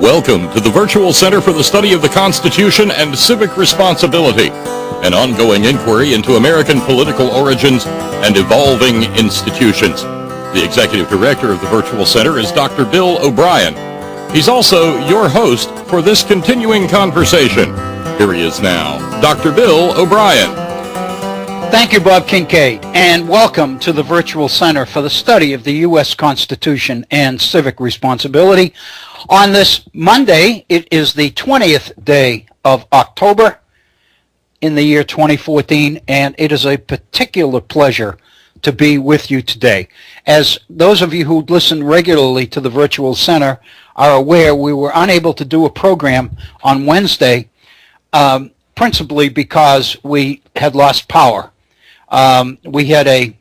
Welcome to the Virtual Center for the Study of the Constitution and Civic Responsibility, an ongoing inquiry into American political origins and evolving institutions. The Executive Director of the Virtual Center is Dr. Bill O'Brien. He's also your host for this continuing conversation. Here he is now, Dr. Bill O'Brien. Thank you, Bob Kincaid, and welcome to the Virtual Center for the Study of the U.S. Constitution and Civic Responsibility. On this Monday, it is the 20th day of October in the year 2014, and it is a particular pleasure to be with you today. As those of you who listen regularly to the Virtual Center are aware, we were unable to do a program on Wednesday, principally because we had lost power. We had a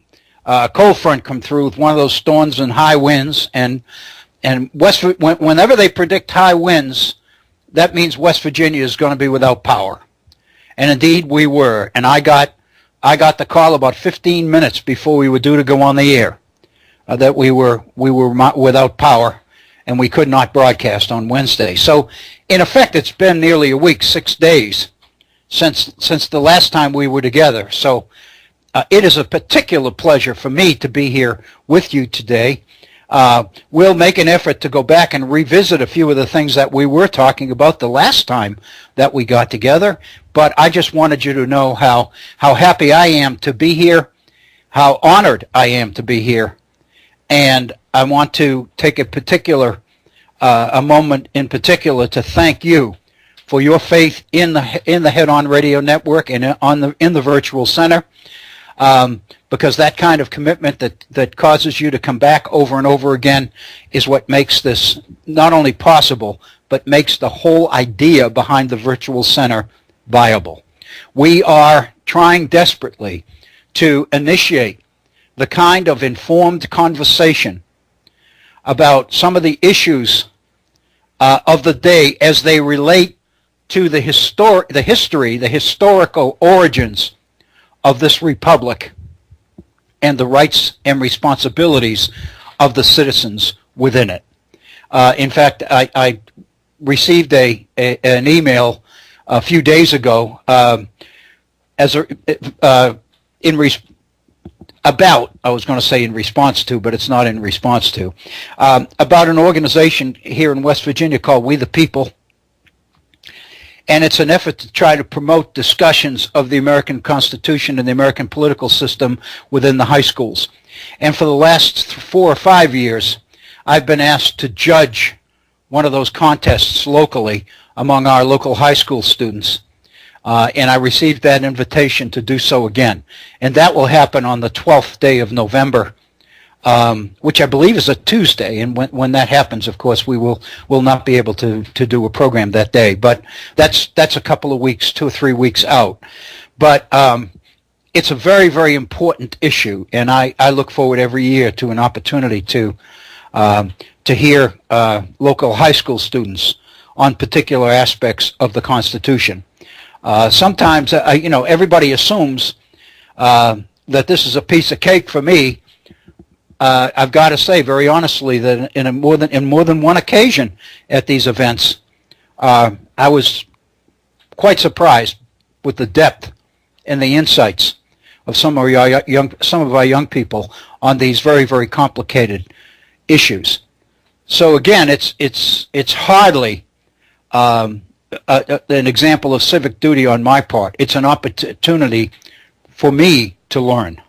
cold front come through with one of those storms and high winds, and whenever they predict high winds, that means West Virginia is going to be without power. And indeed we were. And I got the call about 15 minutes before we were due to go on the air that we were without power and we could not broadcast on Wednesday. So in effect, it's been nearly a week, 6 days since the last time we were together. So it is a particular pleasure for me to be here with you today. We'll make an effort to go back and revisit a few of the things that we were talking about the last time that we got together, but I just wanted you to know how happy I am to be here, how honored I am to be here, and I want to take a moment in particular to thank you for your faith in the Head On Radio Network and in the Virtual Center. Because that kind of commitment that causes you to come back over and over again is what makes this not only possible, but makes the whole idea behind the Virtual Center viable. We are trying desperately to initiate the kind of informed conversation about some of the issues of the day as they relate to the historical origins of this republic and the rights and responsibilities of the citizens within it. In fact, I received an email a few days ago I was going to say in response to, but it's not in response to, about an organization here in West Virginia called We the People. And it's an effort to try to promote discussions of the American Constitution and the American political system within the high schools. And for the last 4 or 5 years, I've been asked to judge one of those contests locally among our local high school students. And I received that invitation to do so again. And that will happen on the 12th day of November, which I believe is a Tuesday, and when that happens, of course, we will not be able to do a program that day. But that's a couple of weeks, 2 or 3 weeks out. But it's a very, very important issue, and I look forward every year to an opportunity to hear local high school students on particular aspects of the Constitution. Sometimes, everybody assumes that this is a piece of cake for me. I've got to say very honestly that in more than one occasion at these events, I was quite surprised with the depth and the insights of some of our young people on these very, very complicated issues. So again, it's hardly an example of civic duty on my part. It's an opportunity for me to learn.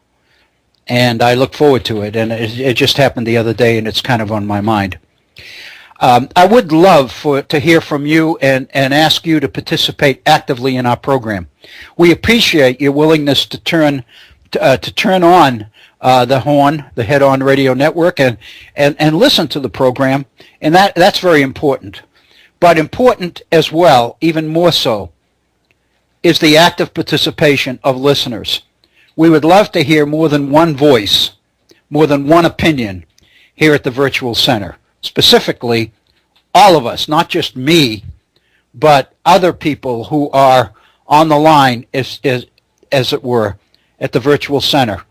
And I look forward to it, and it just happened the other day, and it's kind of on my mind. I would love to hear from you and ask you to participate actively in our program. We appreciate your willingness to turn on the horn, the Head On Radio Network, and listen to the program, and that's very important. But important as well, even more so, is the active participation of listeners. We would love to hear more than one voice, more than one opinion here at the Virtual Center. Specifically, all of us, not just me, but other people who are on the line, as it were, at the Virtual Center.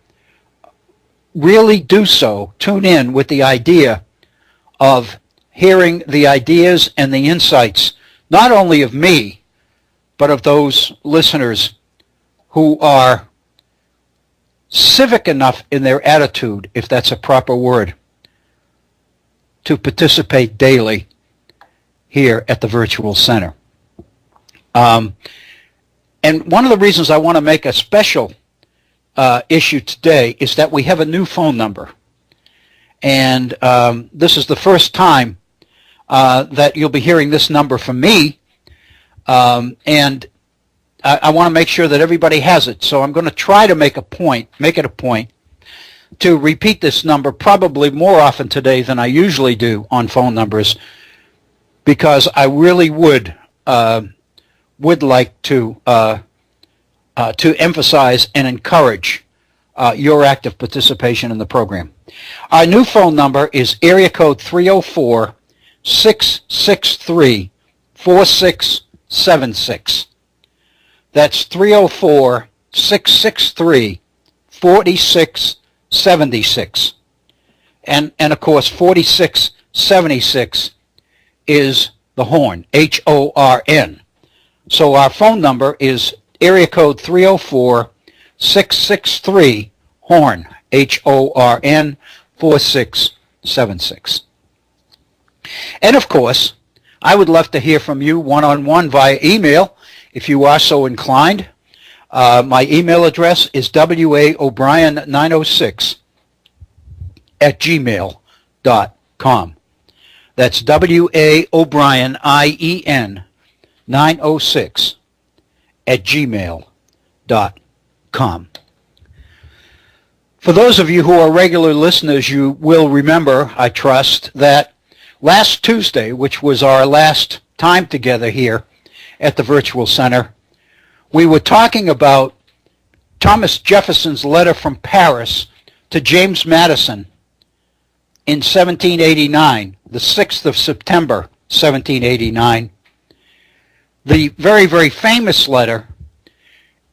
Really do so, tune in with the idea of hearing the ideas and the insights, not only of me, but of those listeners who are civic enough in their attitude, if that's a proper word, to participate daily here at the Virtual Center. And one of the reasons I want to make a special issue today is that we have a new phone number. And this is the first time that you'll be hearing this number from me. And I want to make sure that everybody has it. So I'm going to try to make it a point to repeat this number probably more often today than I usually do on phone numbers, because I really would like to emphasize and encourage your active participation in the program. Our new phone number is area code 304-663-4676. That's 304-663-4676. And of course, 4676 is the horn, H-O-R-N. So our phone number is area code 304-663-HORN, H-O-R-N, 4676. And of course, I would love to hear from you one-on-one via email if you are so inclined. My email address is waobrien906@gmail.com. That's waobrien906@gmail.com. For those of you who are regular listeners, you will remember, I trust, that last Tuesday, which was our last time together here at the Virtual Center, we were talking about Thomas Jefferson's letter from Paris to James Madison in 1789, the 6th of September, 1789, the very, very famous letter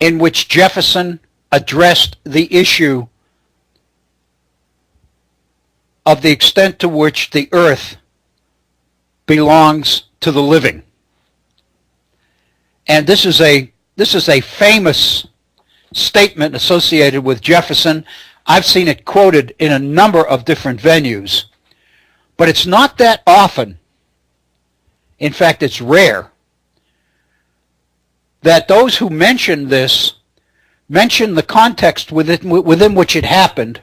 in which Jefferson addressed the issue of the extent to which the earth belongs to the living. And this is a famous statement associated with Jefferson. I've seen it quoted in a number of different venues, but it's not that often, in fact it's rare, that those who mention this mention the context within which it happened,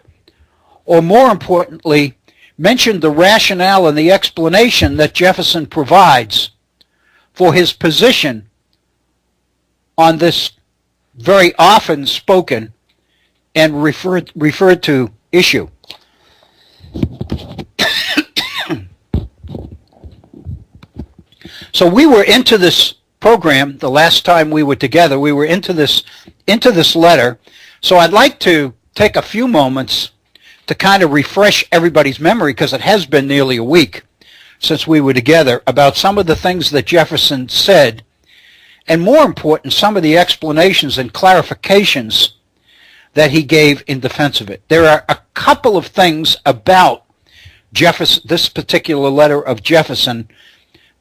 or more importantly, mention the rationale and the explanation that Jefferson provides for his position on this very often spoken and referred to issue. So we were into this program the last time we were together. We were into this letter. So I'd like to take a few moments to kind of refresh everybody's memory, because it has been nearly a week since we were together, about some of the things that Jefferson said, and more important, some of the explanations and clarifications that he gave in defense of it. There are a couple of things about Jefferson, this particular letter of Jefferson,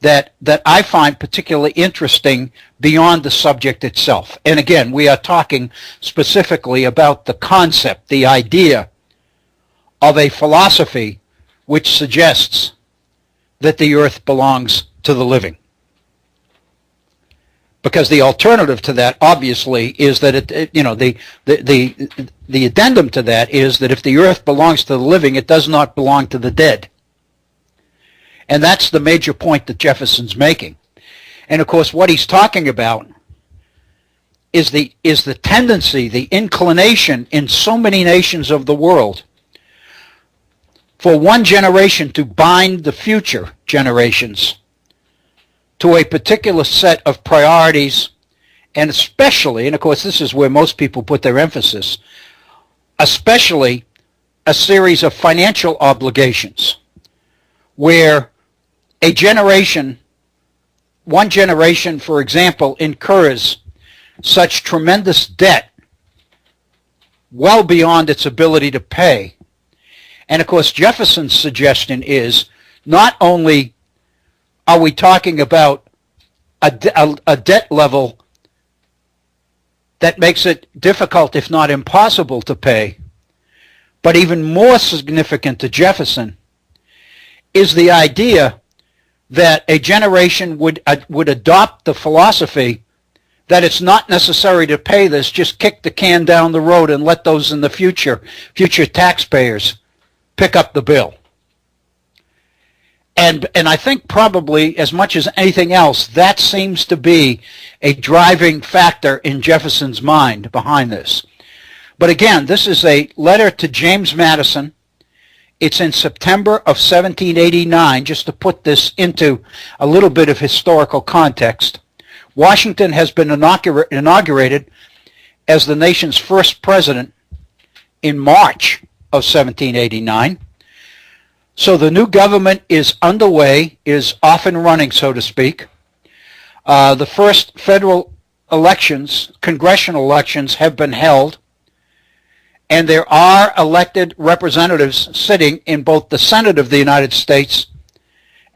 that I find particularly interesting beyond the subject itself. And again, we are talking specifically about the concept, the idea of a philosophy which suggests that the earth belongs to the living. Because the alternative to that, obviously, is that the addendum to that is that if the earth belongs to the living, it does not belong to the dead. And that's the major point that Jefferson's making. And of course, what he's talking about is the tendency, the inclination in so many nations of the world for one generation to bind the future generations to a particular set of priorities, and especially, and of course this is where most people put their emphasis, especially a series of financial obligations, where a generation, one generation, for example, incurs such tremendous debt well beyond its ability to pay. And of course, Jefferson's suggestion is not only are we talking about a debt level that makes it difficult, if not impossible, to pay? But even more significant to Jefferson is the idea that a generation would adopt the philosophy that it's not necessary to pay this, just kick the can down the road and let those in the future taxpayers pick up the bill. And I think probably as much as anything else, that seems to be a driving factor in Jefferson's mind behind this. But again, this is a letter to James Madison. It's in September of 1789, just to put this into a little bit of historical context. Washington has been inaugurated as the nation's first president in March of 1789. So the new government is underway, is off and running, so to speak. The first federal elections, congressional elections, have been held, and there are elected representatives sitting in both the Senate of the United States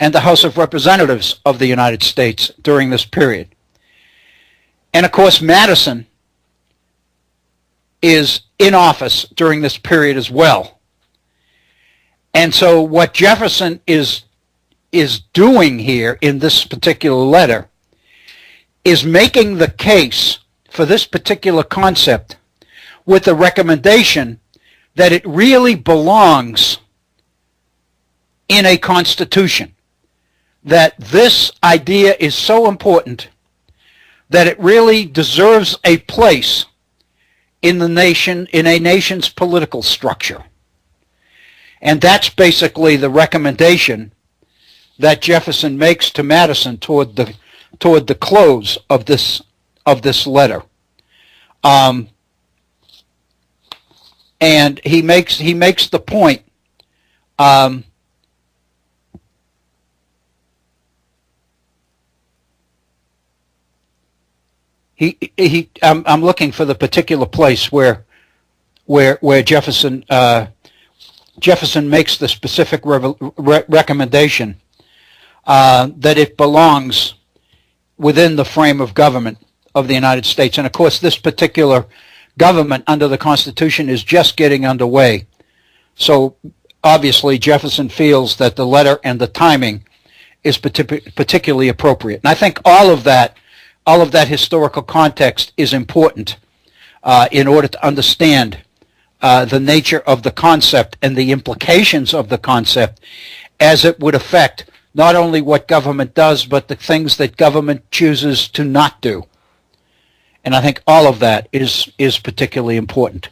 and the House of Representatives of the United States during this period. And of course, Madison is in office during this period as well. And so what Jefferson is doing here in this particular letter is making the case for this particular concept with the recommendation that it really belongs in a constitution, that this idea is so important that it really deserves a place in the nation, in a nation's political structure. And that's basically the recommendation that Jefferson makes to Madison toward the close of this letter. And he makes the point I'm looking for the particular place where Jefferson makes the specific recommendation that it belongs within the frame of government of the United States. And of course, this particular government under the Constitution is just getting underway. So obviously Jefferson feels that the letter and the timing is particularly appropriate. And I think all of that historical context is important in order to understand the nature of the concept and the implications of the concept as it would affect not only what government does, but the things that government chooses to not do. And I think all of that is particularly important.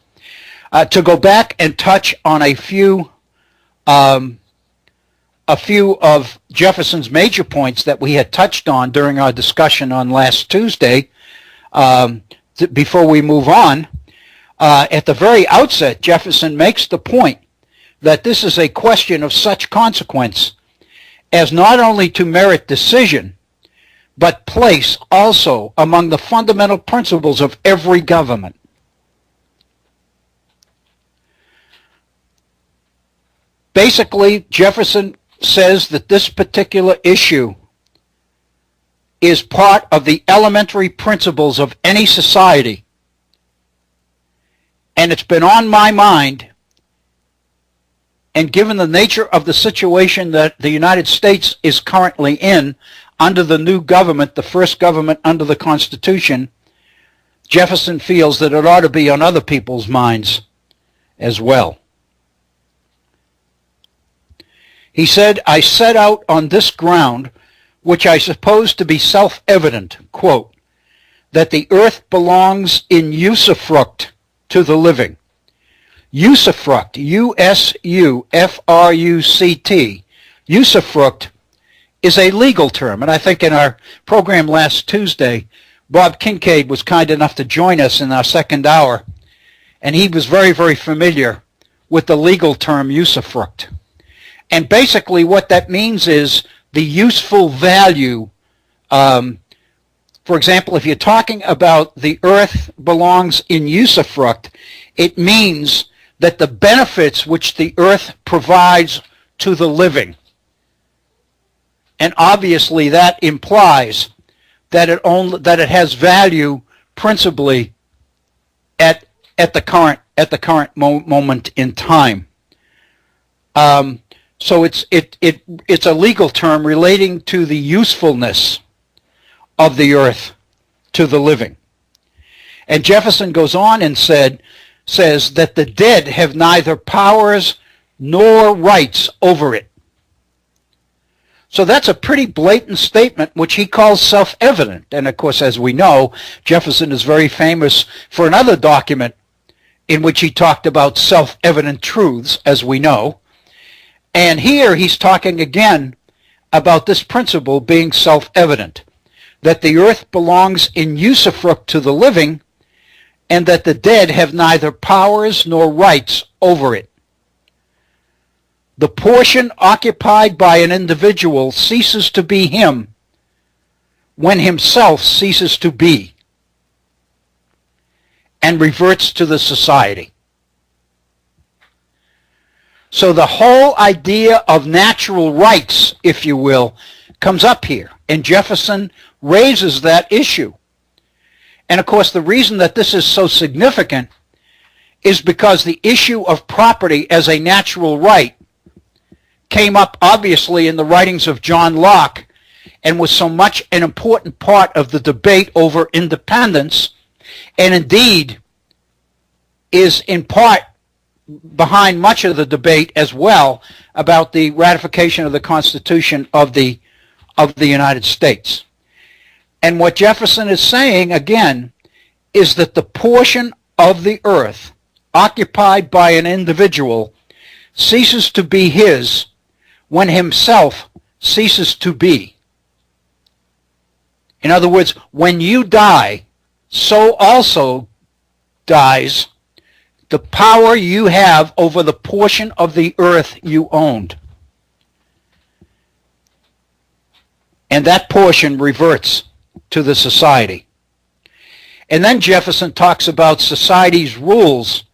To go back and touch on a few of Jefferson's major points that we had touched on during our discussion on last Tuesday, before we move on, at the very outset, Jefferson makes the point that this is a question of such consequence as not only to merit decision, but place also among the fundamental principles of every government. Basically, Jefferson says that this particular issue is part of the elementary principles of any society. And it's been on my mind, and given the nature of the situation that the United States is currently in under the new government, the first government under the Constitution, Jefferson feels that it ought to be on other people's minds as well. He said, "I set out on this ground, which I suppose to be self-evident," quote, "that the earth belongs in usufruct to the living." Usufruct, U-S-U-F-R-U-C-T, usufruct is a legal term. And I think in our program last Tuesday, Bob Kincaid was kind enough to join us in our second hour, and he was very, very familiar with the legal term usufruct. And basically what that means is the useful value. For example, if you're talking about the earth belongs in usufruct, it means that the benefits which the earth provides to the living And obviously that implies that it has value principally at the current moment in time. So it's a legal term relating to the usefulness of the earth to the living. And Jefferson goes on and says that the dead have neither powers nor rights over it. So that's a pretty blatant statement, which he calls self-evident. And of course, as we know, Jefferson is very famous for another document in which he talked about self-evident truths, as we know. And here he's talking again about this principle being self-evident, that the earth belongs in usufruct to the living, and that the dead have neither powers nor rights over it. The portion occupied by an individual ceases to be him when himself ceases to be, and reverts to the society. So the whole idea of natural rights, if you will, comes up here, and Jefferson raises that issue. And of course, the reason that this is so significant is because the issue of property as a natural right came up obviously in the writings of John Locke and was so much an important part of the debate over independence, and indeed is in part behind much of the debate as well about the ratification of the Constitution of the United States. And what Jefferson is saying again is that the portion of the earth occupied by an individual ceases to be his when himself ceases to be. In other words, when you die, so also dies the power you have over the portion of the earth you owned. And that portion reverts to the society. And then Jefferson talks about society's rules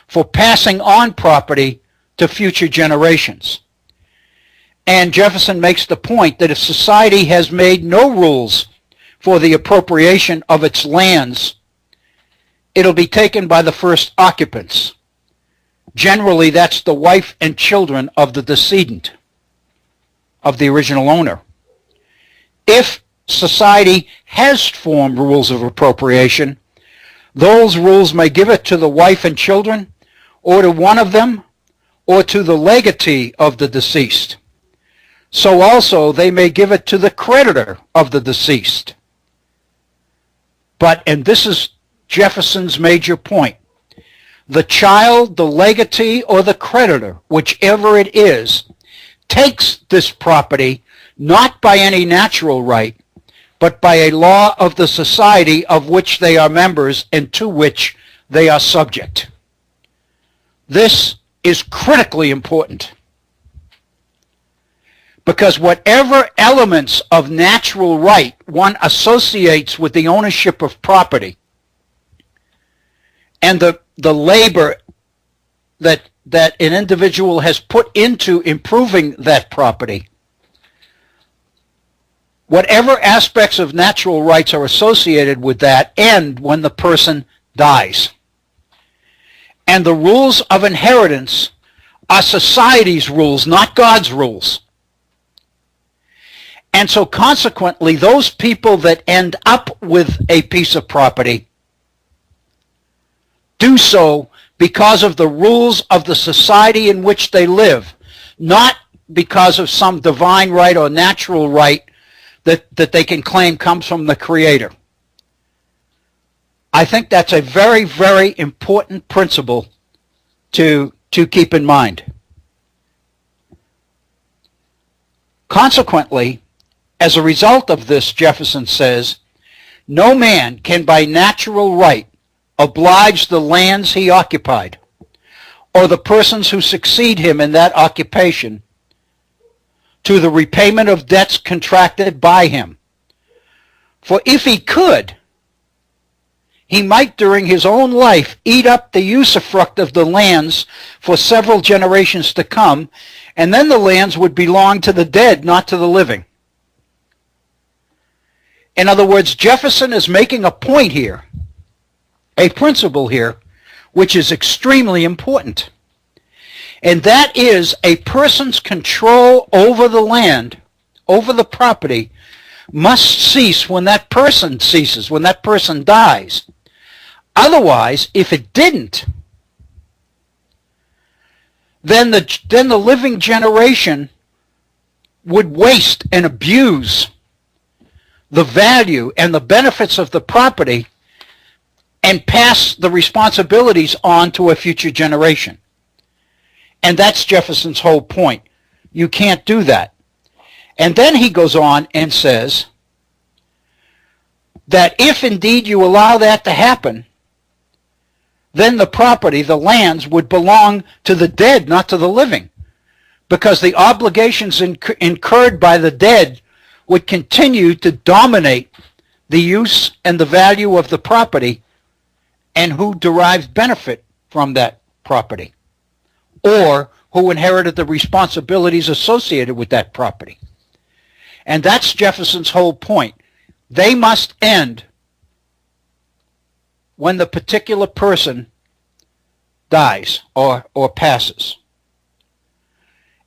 for passing on property to future generations. And Jefferson makes the point that if society has made no rules for the appropriation of its lands, it'll be taken by the first occupants. Generally, that's the wife and children of the decedent, of the original owner. If society has formed rules of appropriation, those rules may give it to the wife and children, or to one of them, or to the legatee of the deceased. So also they may give it to the creditor of the deceased. But, and this is Jefferson's major point, the child, the legatee, or the creditor, whichever it is, takes this property not by any natural right, but by a law of the society of which they are members and to which they are subject. This is critically important, because whatever elements of natural right one associates with the ownership of property and the labor that an individual has put into improving that property, whatever aspects of natural rights are associated with that end when the person dies. And the rules of inheritance are society's rules, not God's rules. And so consequently, those people that end up with a piece of property do so because of the rules of the society in which they live, not because of some divine right or natural right that they can claim comes from the Creator. I think that's a very, very important principle to keep in mind. Consequently, as a result of this, Jefferson says, no man can by natural right oblige the lands he occupied, or the persons who succeed him in that occupation, to the repayment of debts contracted by him. For if he could, he might during his own life eat up the usufruct of the lands for several generations to come, and then the lands would belong to the dead, not to the living. In other words, Jefferson is making a point here, a principle here, which is extremely important. And that is a person's control over the land, over the property, must cease when that person ceases, when that person dies. Otherwise, if it didn't, then the living generation would waste and abuse the value and the benefits of the property and pass the responsibilities on to a future generation. And that's Jefferson's whole point. You can't do that. And then he goes on and says that if indeed you allow that to happen, then the property, the lands, would belong to the dead, not to the living, because the obligations incurred by the dead would continue to dominate the use and the value of the property and who derived benefit from that property, or who inherited the responsibilities associated with that property. And that's Jefferson's whole point. They must end when the particular person dies or passes.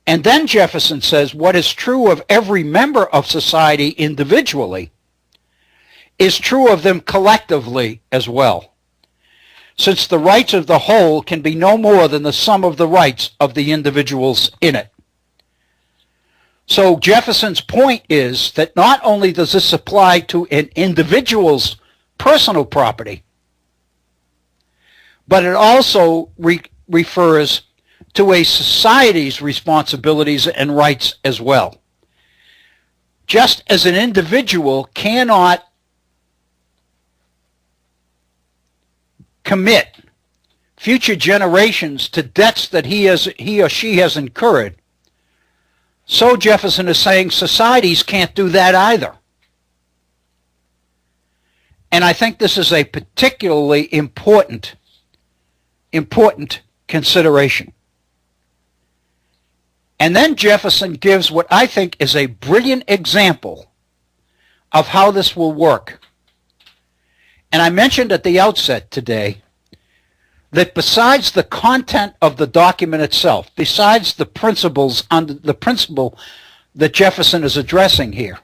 And then Jefferson says what is true of every member of society individually is true of them collectively as well, since the rights of the whole can be no more than the sum of the rights of the individuals in it. So Jefferson's point is that not only does this apply to an individual's personal property, but it also refers to a society's responsibilities and rights as well. Just as an individual cannot commit future generations to debts that he or she has incurred, so Jefferson is saying societies can't do that either. And I think this is a particularly important consideration. And then Jefferson gives what I think is a brilliant example of how this will work. And I mentioned at the outset today that besides the content of the document itself, besides the principles under the principle that Jefferson is addressing here,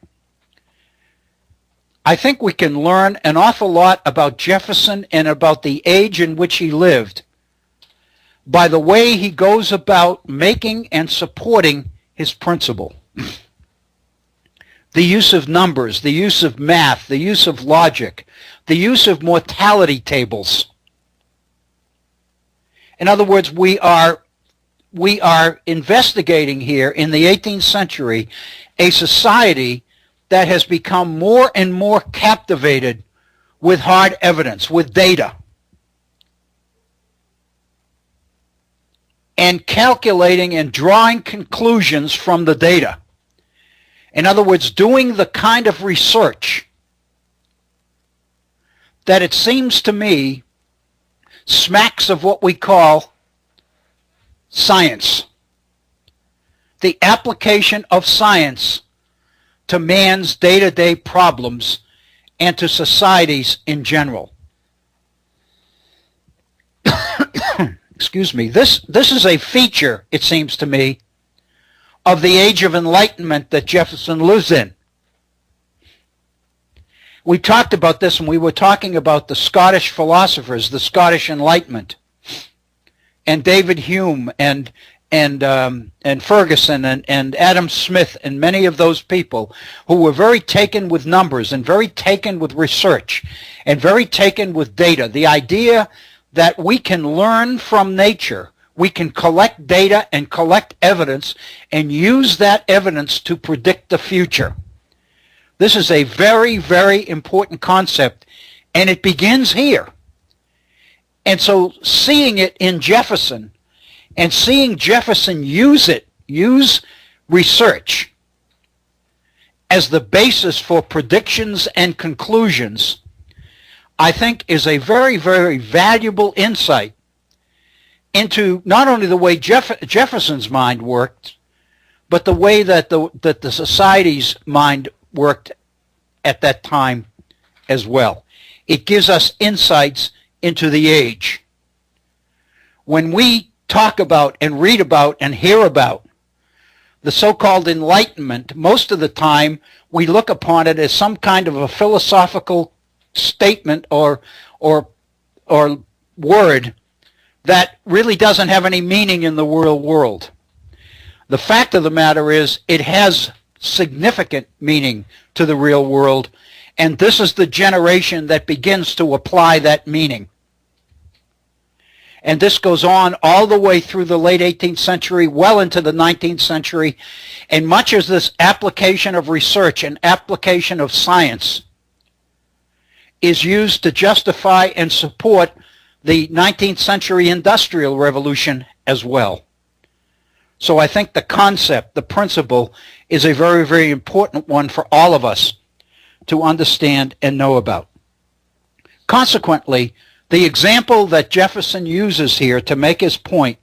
I think we can learn an awful lot about Jefferson and about the age in which he lived by the way he goes about making and supporting his principle. The use of numbers, the use of math, the use of logic, the use of mortality tables. In other words, we are investigating here in the 18th century a society that has become more and more captivated with hard evidence, with data, and calculating and drawing conclusions from the data. In other words, doing the kind of research that it seems to me smacks of what we call science. The application of science to man's day-to-day problems and to societies in general. Excuse me. This is a feature, it seems to me, of the age of enlightenment that Jefferson lives in. We talked about this when we were talking about the Scottish philosophers, the Scottish Enlightenment, and David Hume and Ferguson and Adam Smith and many of those people who were very taken with numbers and very taken with research and very taken with data. The idea that we can learn from nature, we can collect data and collect evidence and use that evidence to predict the future. This is a very, very important concept, and it begins here. And so seeing it in Jefferson and seeing Jefferson use research as the basis for predictions and conclusions, I think is a very, very valuable insight into not only the way Jefferson's mind worked, but the way that the society's mind worked at that time as well. It gives us insights into the age. When we talk about and read about and hear about the so-called Enlightenment, most of the time we look upon it as some kind of a philosophical statement or word that really doesn't have any meaning in the real world. The fact of the matter is it has significant meaning to the real world, and this is the generation that begins to apply that meaning. And this goes on all the way through the late 18th century, well into the 19th century, and much of this application of research and application of science is used to justify and support the 19th century industrial revolution as well. So I think the concept, the principle, is a very, very important one for all of us to understand and know about. Consequently, the example that Jefferson uses here to make his point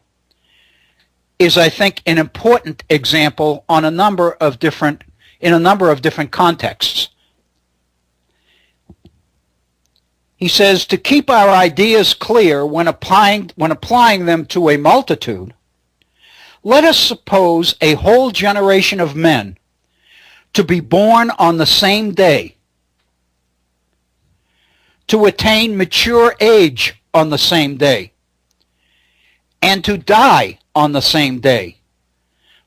is, I think, an important example on in a number of different contexts. He says, to keep our ideas clear when applying them to a multitude, let us suppose a whole generation of men to be born on the same day, to attain mature age on the same day, and to die on the same day,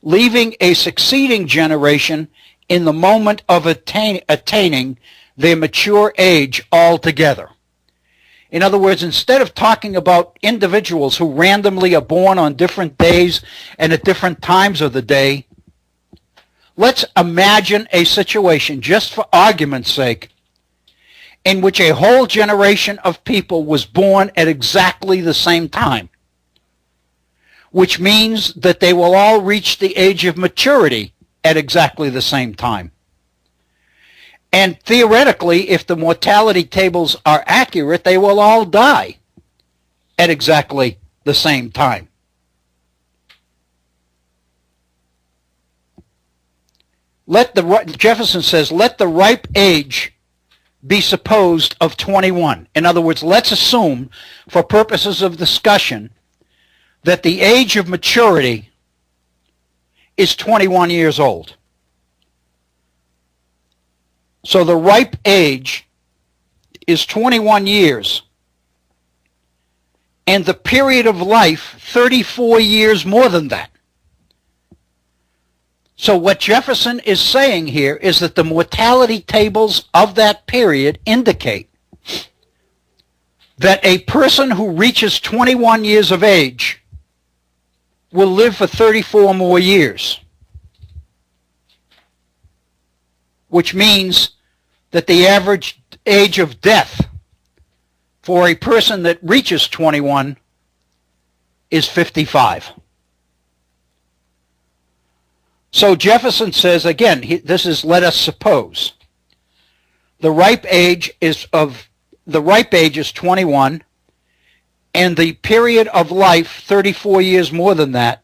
leaving a succeeding generation in the moment of attaining their mature age altogether. In other words, instead of talking about individuals who randomly are born on different days and at different times of the day, let's imagine a situation, just for argument's sake, in which a whole generation of people was born at exactly the same time, which means that they will all reach the age of maturity at exactly the same time. And theoretically, if the mortality tables are accurate, they will all die at exactly the same time. Jefferson says, let the ripe age be supposed of 21. In other words, let's assume, for purposes of discussion, that the age of maturity is 21 years old. So the ripe age is 21 years, and the period of life 34 years more than that. So what Jefferson is saying here is that the mortality tables of that period indicate that a person who reaches 21 years of age will live for 34 more years, which means that the average age of death for a person that reaches 21 is 55. So Jefferson says, again, this is let us suppose. The ripe age is 21, and the period of life 34 years more than that,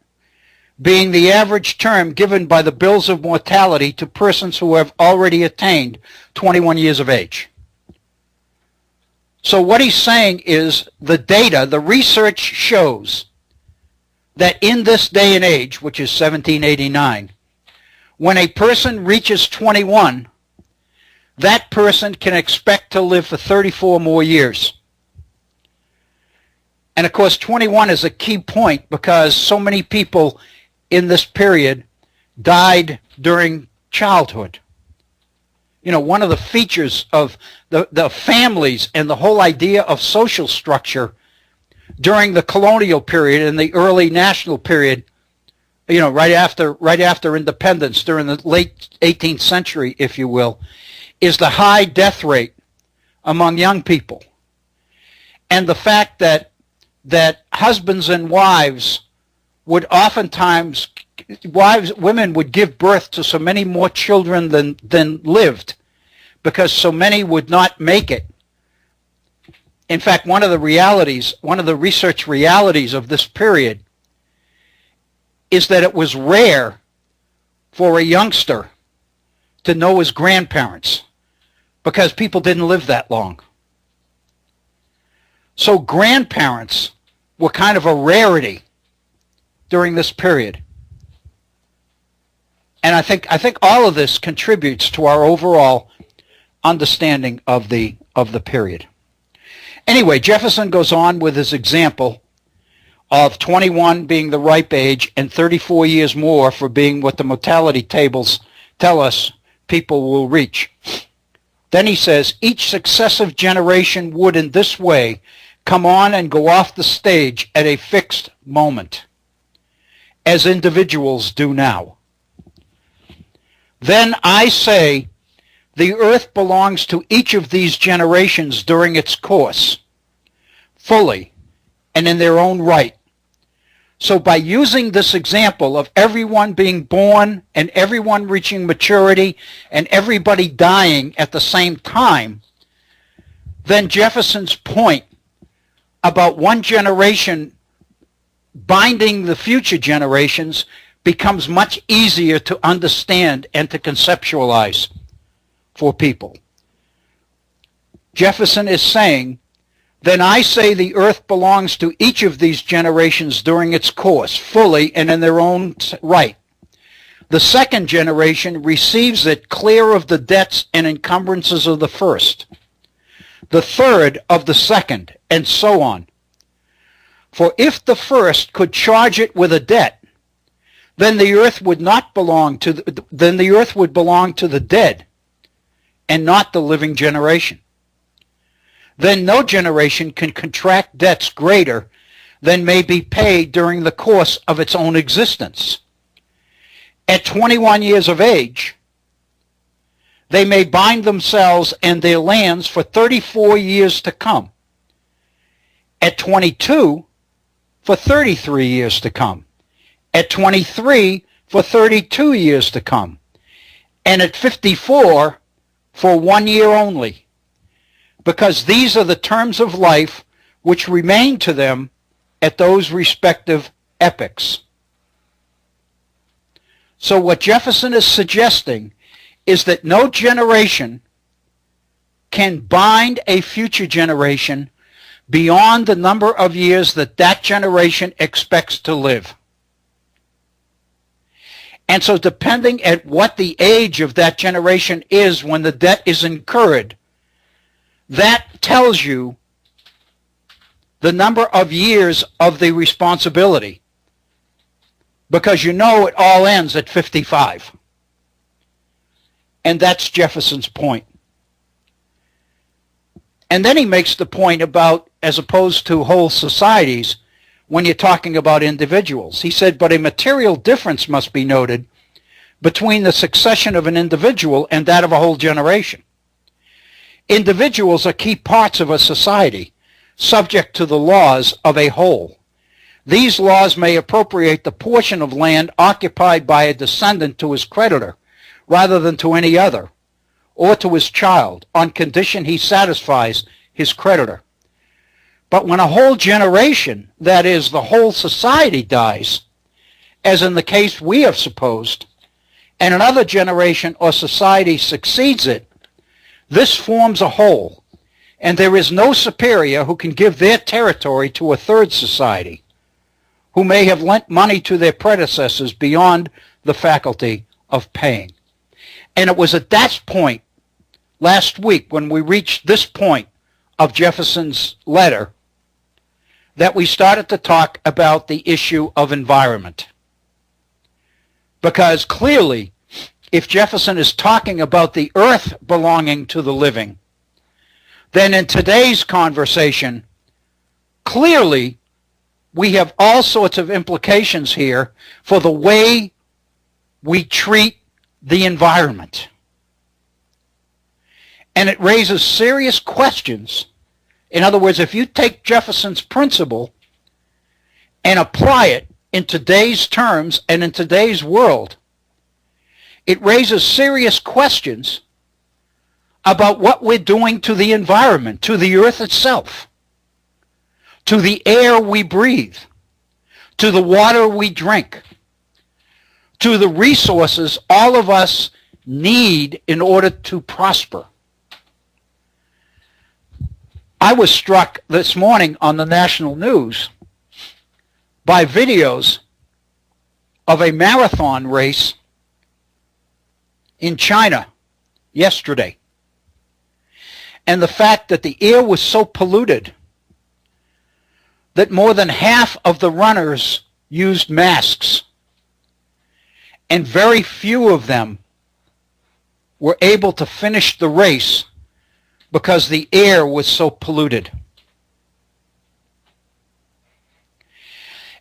being the average term given by the bills of mortality to persons who have already attained 21 years of age. So what he's saying is the data, the research shows that in this day and age, which is 1789, when a person reaches 21, that person can expect to live for 34 more years. And of course, 21 is a key point because so many people in this period died during childhood. You know, one of the features of the families and the whole idea of social structure during the colonial period and the early national period, you know, right after independence, during the late 18th century, if you will, is the high death rate among young people. And the fact that husbands and wives would oftentimes, women would give birth to so many more children than lived, because so many would not make it. In fact, one of the research realities of this period is that it was rare for a youngster to know his grandparents, because people didn't live that long. So grandparents were kind of a rarity during this period. And I think all of this contributes to our overall understanding of the period. Anyway, Jefferson goes on with his example of 21 being the ripe age and 34 years more for being what the mortality tables tell us people will reach. Then he says, each successive generation would in this way come on and go off the stage at a fixed moment, as individuals do now. Then I say, the earth belongs to each of these generations during its course, fully and in their own right. So by using this example of everyone being born and everyone reaching maturity and everybody dying at the same time, then Jefferson's point about one generation binding the future generations becomes much easier to understand and to conceptualize for people. Jefferson is saying, then I say the earth belongs to each of these generations during its course, fully and in their own right. The second generation receives it clear of the debts and encumbrances of the first, the third of the second, and so on. For if the first could charge it with a debt, then the earth would not belong to then the earth would belong to the dead and not the living generation. Then no generation can contract debts greater than may be paid during the course of its own existence. At 21 years of age, they may bind themselves and their lands for 34 years to come. At 22, for 33 years to come. At 23, for 32 years to come. And at 54, for 1 year only, because these are the terms of life which remain to them at those respective epochs. So what Jefferson is suggesting is that no generation can bind a future generation beyond the number of years that that generation expects to live. And so depending at what the age of that generation is when the debt is incurred, that tells you the number of years of the responsibility, because you know it all ends at 55. And that's Jefferson's point. And then he makes the point about, as opposed to whole societies, when you're talking about individuals. He said, but a material difference must be noted between the succession of an individual and that of a whole generation. Individuals are key parts of a society, subject to the laws of a whole. These laws may appropriate the portion of land occupied by a descendant to his creditor, rather than to any other, or to his child, on condition he satisfies his creditor. But when a whole generation, that is, the whole society, dies, as in the case we have supposed, and another generation or society succeeds it, this forms a whole, and there is no superior who can give their territory to a third society, who may have lent money to their predecessors beyond the faculty of paying. And it was at that point, last week, when we reached this point of Jefferson's letter, that we started to talk about the issue of environment. Because clearly, if Jefferson is talking about the earth belonging to the living, then in today's conversation, clearly we have all sorts of implications here for the way we treat the environment. And it raises serious questions. In other words, if you take Jefferson's principle and apply it in today's terms and in today's world, it raises serious questions about what we're doing to the environment, to the earth itself, to the air we breathe, to the water we drink, to the resources all of us need in order to prosper. I was struck this morning on the national news by videos of a marathon race in China yesterday. And the fact that the air was so polluted that more than half of the runners used masks, and very few of them were able to finish the race because the air was so polluted.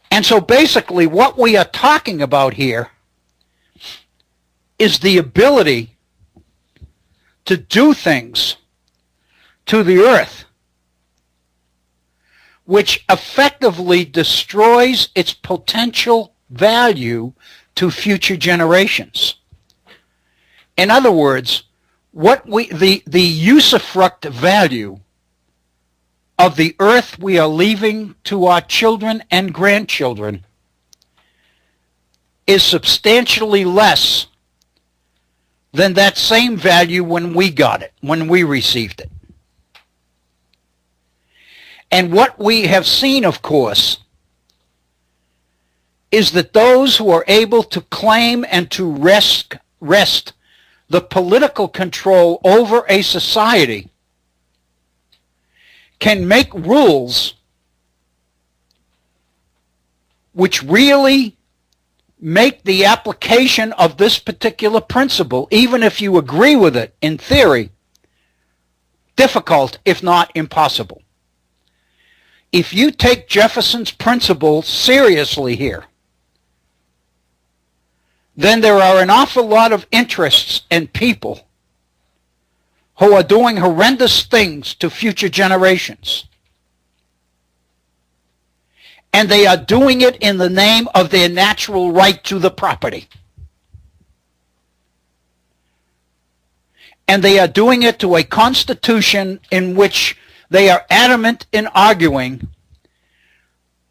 And so basically what we are talking about here is the ability to do things to the earth which effectively destroys its potential value to future generations. In other words, the usufruct value of the earth we are leaving to our children and grandchildren is substantially less than that same value when we got it, when we received it. And what we have seen, of course, is that those who are able to claim and to wrest the political control over a society can make rules which really make the application of this particular principle, even if you agree with it in theory, difficult, if not impossible. If you take Jefferson's principle seriously here, then there are an awful lot of interests and people who are doing horrendous things to future generations. And they are doing it in the name of their natural right to the property. And they are doing it to a constitution in which they are adamant in arguing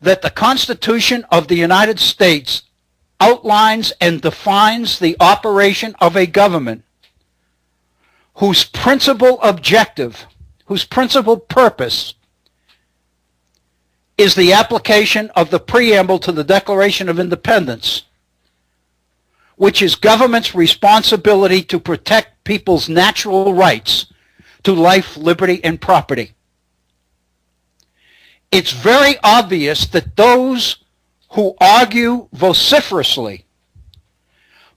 that the Constitution of the United States outlines and defines the operation of a government whose principal objective, whose principal purpose is the application of the preamble to the Declaration of Independence, which is government's responsibility to protect people's natural rights to life, liberty, and property. It's very obvious that those who argue vociferously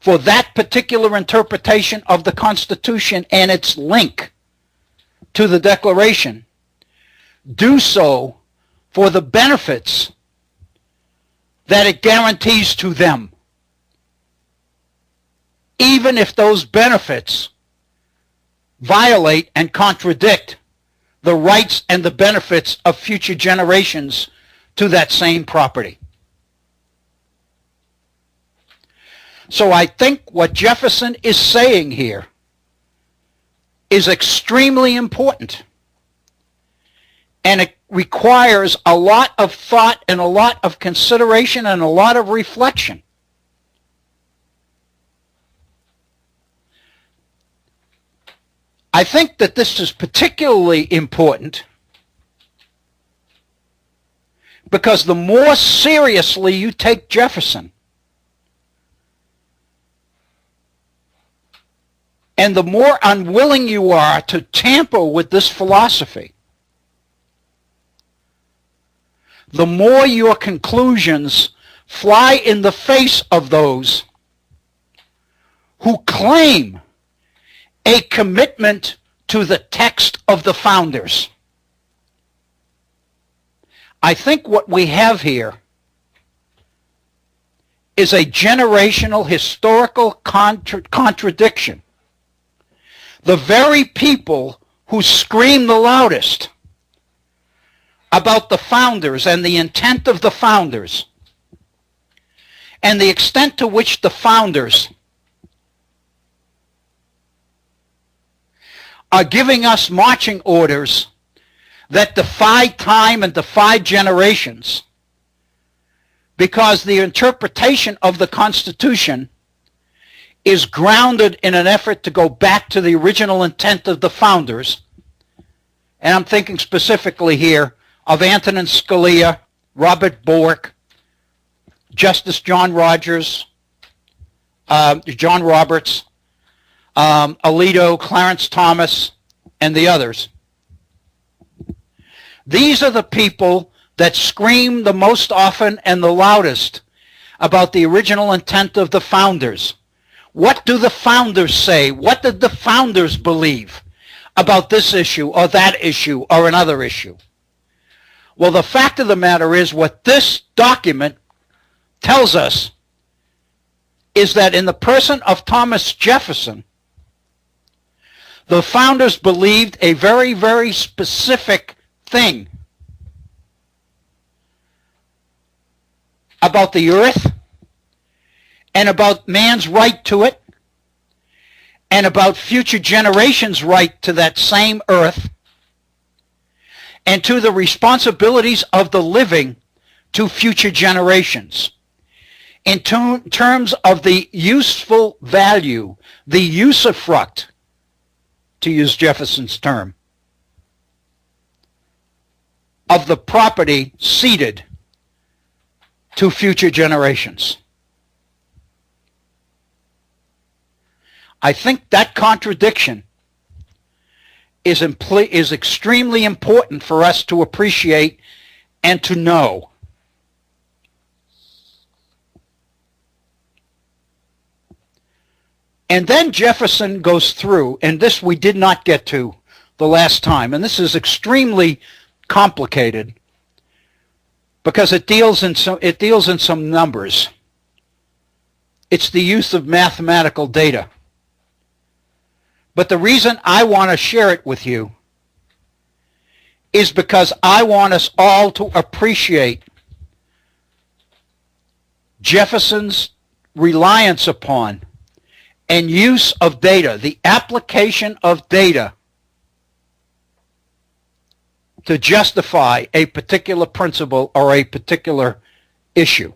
for that particular interpretation of the Constitution and its link to the Declaration do so for the benefits that it guarantees to them, even if those benefits violate and contradict the rights and the benefits of future generations to that same property. So I think what Jefferson is saying here is extremely important. And it requires a lot of thought and a lot of consideration and a lot of reflection. I think that this is particularly important because the more seriously you take Jefferson, and the more unwilling you are to tamper with this philosophy, the more your conclusions fly in the face of those who claim a commitment to the text of the founders. I think what we have here is a generational historical contradiction. The very people who scream the loudest about the founders and the intent of the founders and the extent to which the founders are giving us marching orders that defy time and defy generations because the interpretation of the Constitution is grounded in an effort to go back to the original intent of the founders and I'm thinking specifically here of Antonin Scalia, Robert Bork, Justice John Rogers, John Roberts, Alito, Clarence Thomas, and the others. These are the people that scream the most often and the loudest about the original intent of the founders. What do the founders say? What did the founders believe about this issue or that issue or another issue? Well, the fact of the matter is what this document tells us is that in the person of Thomas Jefferson, the founders believed a very, very specific thing about the earth and about man's right to it and about future generations' right to that same earth and to the responsibilities of the living to future generations. In terms of the useful value, the usufruct, to use Jefferson's term, of the property ceded to future generations. I think that contradiction is extremely important for us to appreciate and to know. And then Jefferson goes through, and this we did not get to the last time, and this is extremely complicated because it deals in some numbers. It's the use of mathematical data. But the reason I want to share it with you is because I want us all to appreciate Jefferson's reliance upon and use of data, the application of data to justify a particular principle or a particular issue.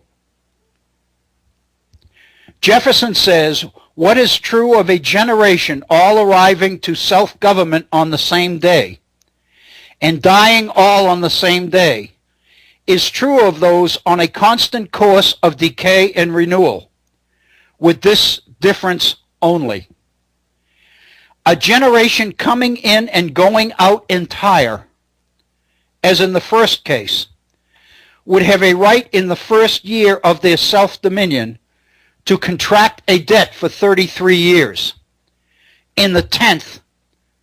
Jefferson says, what is true of a generation all arriving to self-government on the same day and dying all on the same day is true of those on a constant course of decay and renewal, with this difference only. A generation coming in and going out entire, as in the first case, would have a right in the first year of their self-dominion to contract a debt for 33 years, in the 10th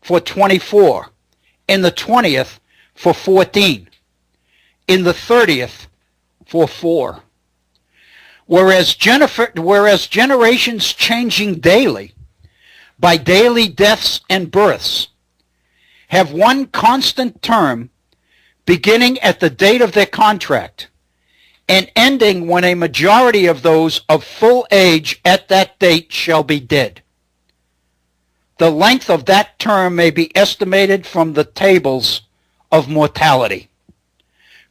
for 24, in the 20th for 14, in the 30th for 4. Whereas generations changing daily by daily deaths and births have one constant term beginning at the date of their contract and ending when a majority of those of full age at that date shall be dead. The length of that term may be estimated from the tables of mortality,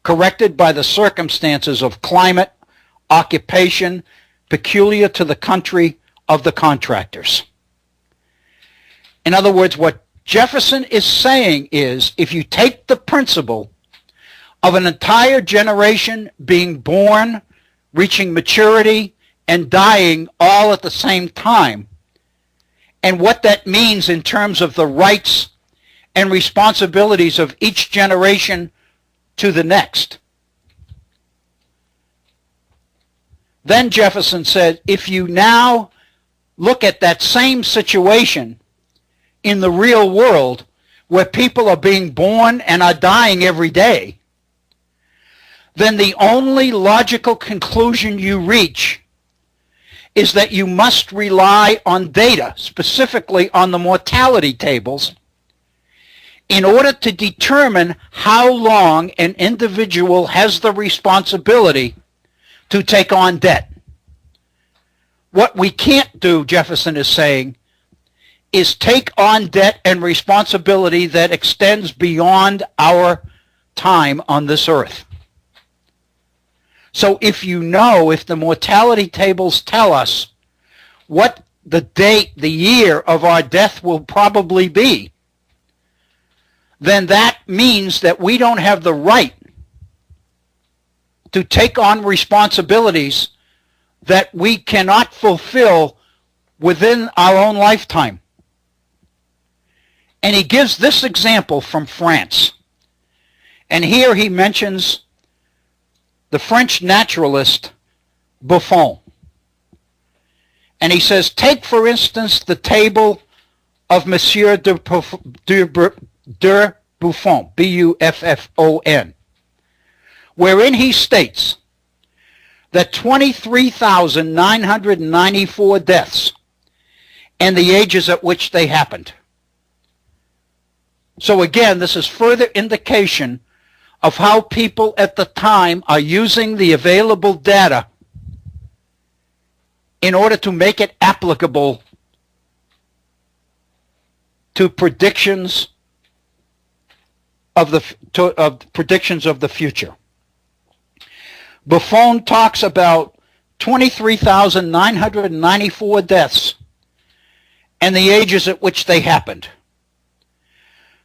corrected by the circumstances of climate, occupation, peculiar to the country of the contractors. In other words, what Jefferson is saying is, if you take the principle of an entire generation being born, reaching maturity, and dying all at the same time, and what that means in terms of the rights and responsibilities of each generation to the next. Then Jefferson said, if you now look at that same situation in the real world, where people are being born and are dying every day, then the only logical conclusion you reach is that you must rely on data, specifically on the mortality tables, in order to determine how long an individual has the responsibility to take on debt. What we can't do, Jefferson is saying, is take on debt and responsibility that extends beyond our time on this earth. So if the mortality tables tell us what the date, the year of our death will probably be, then that means that we don't have the right to take on responsibilities that we cannot fulfill within our own lifetime. And he gives this example from France. And here he mentions the French naturalist Buffon. And he says, take for instance the table of Monsieur de Buffon, B-U-F-F-O-N, wherein he states that 23,994 deaths and the ages at which they happened. So again, this is further indication of how people at the time are using the available data in order to make it applicable to predictions of the future. Buffon talks about 23,994 deaths and the ages at which they happened.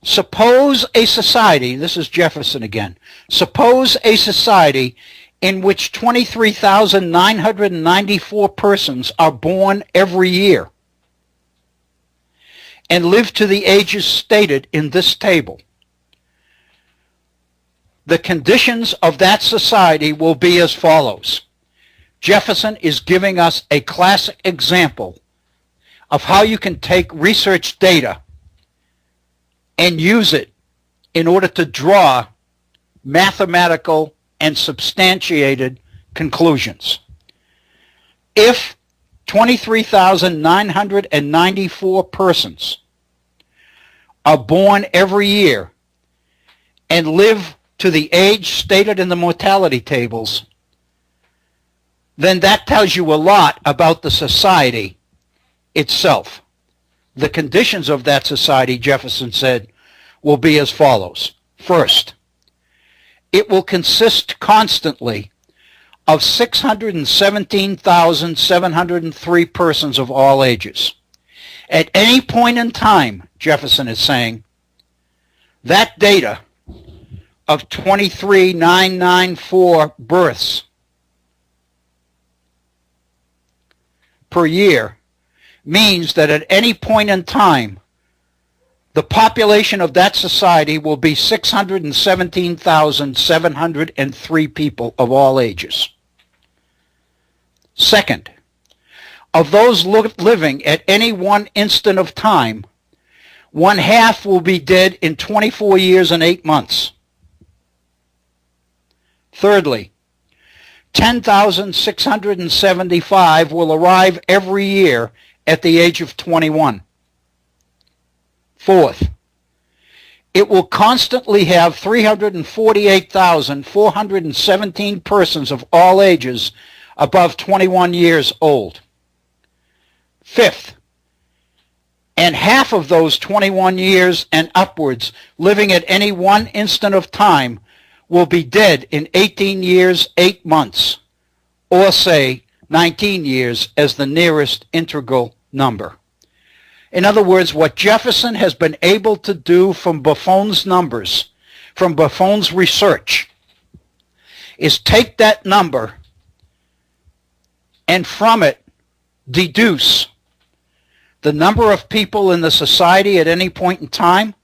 Suppose a society, this is Jefferson again, suppose a society in which 23,994 persons are born every year and live to the ages stated in this table. The conditions of that society will be as follows. Jefferson is giving us a classic example of how you can take research data and use it in order to draw mathematical and substantiated conclusions. If 23,994 persons are born every year and live to the age stated in the mortality tables, then that tells you a lot about the society itself. The conditions of that society, Jefferson said, will be as follows. First, it will consist constantly of 617,703 persons of all ages. At any point in time, Jefferson is saying, that data of 23,994 births per year means that at any point in time, the population of that society will be 617,703 people of all ages. Second, of those living at any one instant of time, 1/2 will be dead in 24 years and 8 months. Thirdly, 10,675 will arrive every year at the age of 21. Fourth, it will constantly have 348,417 persons of all ages above 21 years old. Fifth, and half of those 21 years and upwards living at any one instant of time will be dead in 18 years, 8 months, or say 19 years as the nearest integral number. In other words, what Jefferson has been able to do from Buffon's numbers, from Buffon's research, is take that number and from it deduce the number of people in the society at any point in time,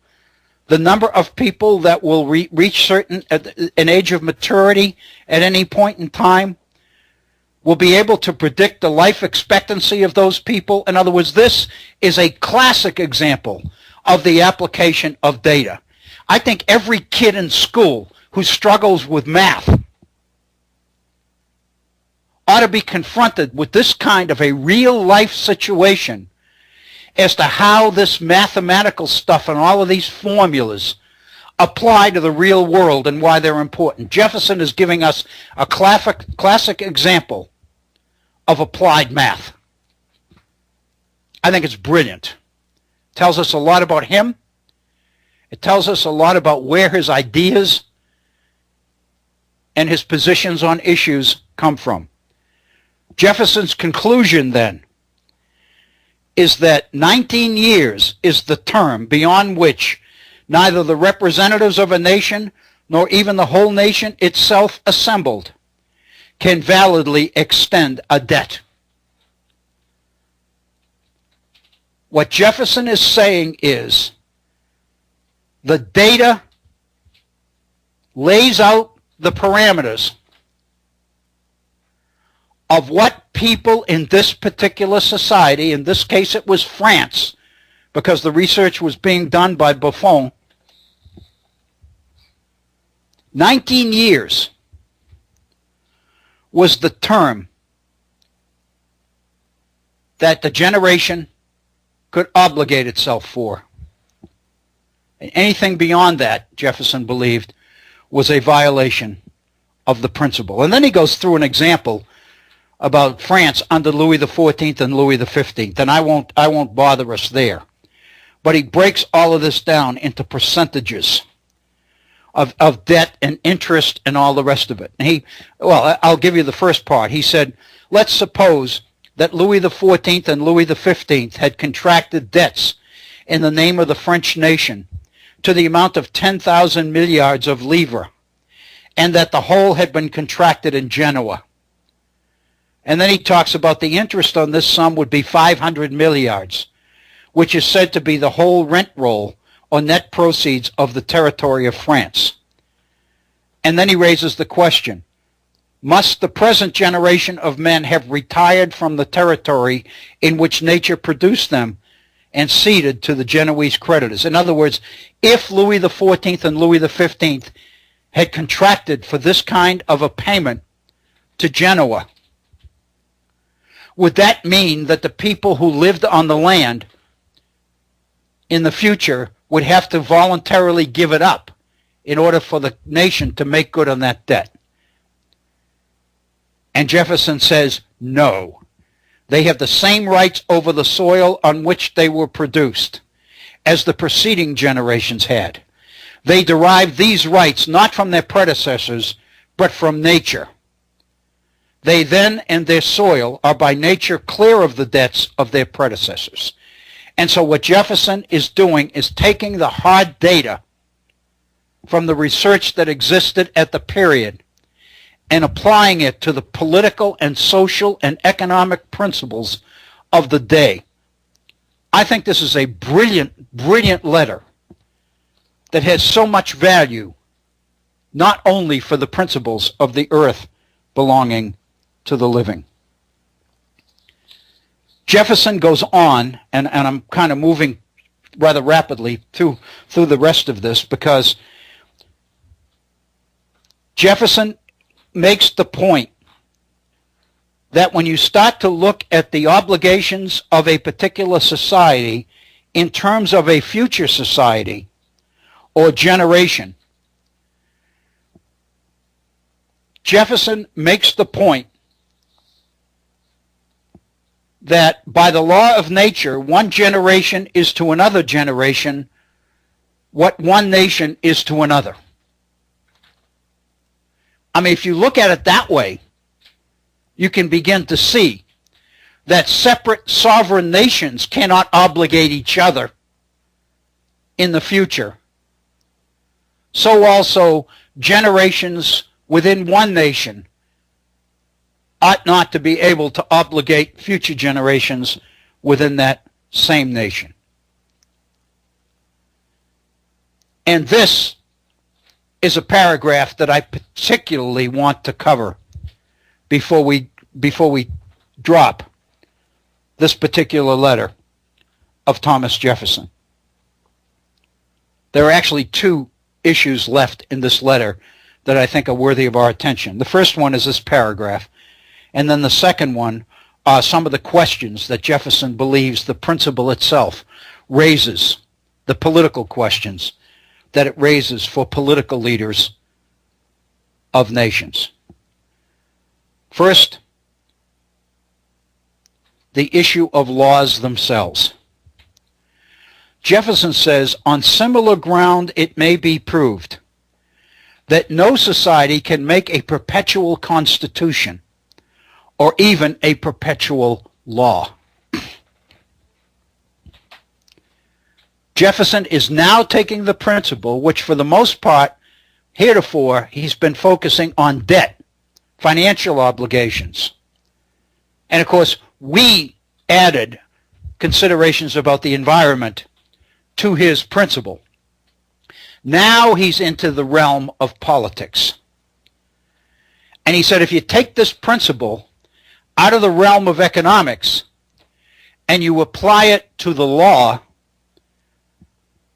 the number of people that will reach an age of maturity at any point in time, will be able to predict the life expectancy of those people. In other words, this is a classic example of the application of data. I think every kid in school who struggles with math ought to be confronted with this kind of a real life situation as to how this mathematical stuff and all of these formulas apply to the real world and why they're important. Jefferson is giving us a classic example of applied math. I think it's brilliant. It tells us a lot about him. It tells us a lot about where his ideas and his positions on issues come from. Jefferson's conclusion then is that 19 years is the term beyond which neither the representatives of a nation nor even the whole nation itself assembled can validly extend a debt. What Jefferson is saying is the data lays out the parameters of what people in this particular society, in this case it was France, because the research was being done by Buffon, 19 years was the term that the generation could obligate itself for. And anything beyond that, Jefferson believed, was a violation of the principle. And then he goes through an example about France under Louis XIV and Louis XV, and I won't bother us there. But he breaks all of this down into percentages of debt and interest and all the rest of it. And I'll give you the first part. He said, let's suppose that Louis XIV and Louis XV had contracted debts in the name of the French nation to the amount of 10,000 milliards of livres, and that the whole had been contracted in Genoa. And then he talks about the interest on this sum would be 500 milliards, which is said to be the whole rent roll or net proceeds of the territory of France. And then he raises the question, must the present generation of men have retired from the territory in which nature produced them and ceded to the Genoese creditors? In other words, if Louis XIV and Louis XV had contracted for this kind of a payment to Genoa, would that mean that the people who lived on the land in the future would have to voluntarily give it up in order for the nation to make good on that debt? And Jefferson says, no. They have the same rights over the soil on which they were produced as the preceding generations had. They derived these rights not from their predecessors, but from nature. They then and their soil are by nature clear of the debts of their predecessors. And so what Jefferson is doing is taking the hard data from the research that existed at the period and applying it to the political and social and economic principles of the day. I think this is a brilliant, brilliant letter that has so much value, not only for the principles of the earth belonging to the living. Jefferson goes on, and I'm kind of moving rather rapidly through the rest of this, because Jefferson makes the point that when you start to look at the obligations of a particular society in terms of a future society or generation, Jefferson makes the point that by the law of nature, one generation is to another generation what one nation is to another. I mean, if you look at it that way, you can begin to see that separate sovereign nations cannot obligate each other in the future. So also, generations within one nation ought not to be able to obligate future generations within that same nation. And this is a paragraph that I particularly want to cover before we drop this particular letter of Thomas Jefferson. There are actually two issues left in this letter that I think are worthy of our attention. The first one is this paragraph, and then the second one are some of the questions that Jefferson believes the principle itself raises, the political questions that it raises for political leaders of nations. First, the issue of laws themselves. Jefferson says, on similar ground it may be proved that no society can make a perpetual constitution or even a perpetual law. Jefferson is now taking the principle, which for the most part, heretofore, he's been focusing on debt, financial obligations. And of course, we added considerations about the environment to his principle. Now he's into the realm of politics. And he said, if you take this principle out of the realm of economics and you apply it to the law,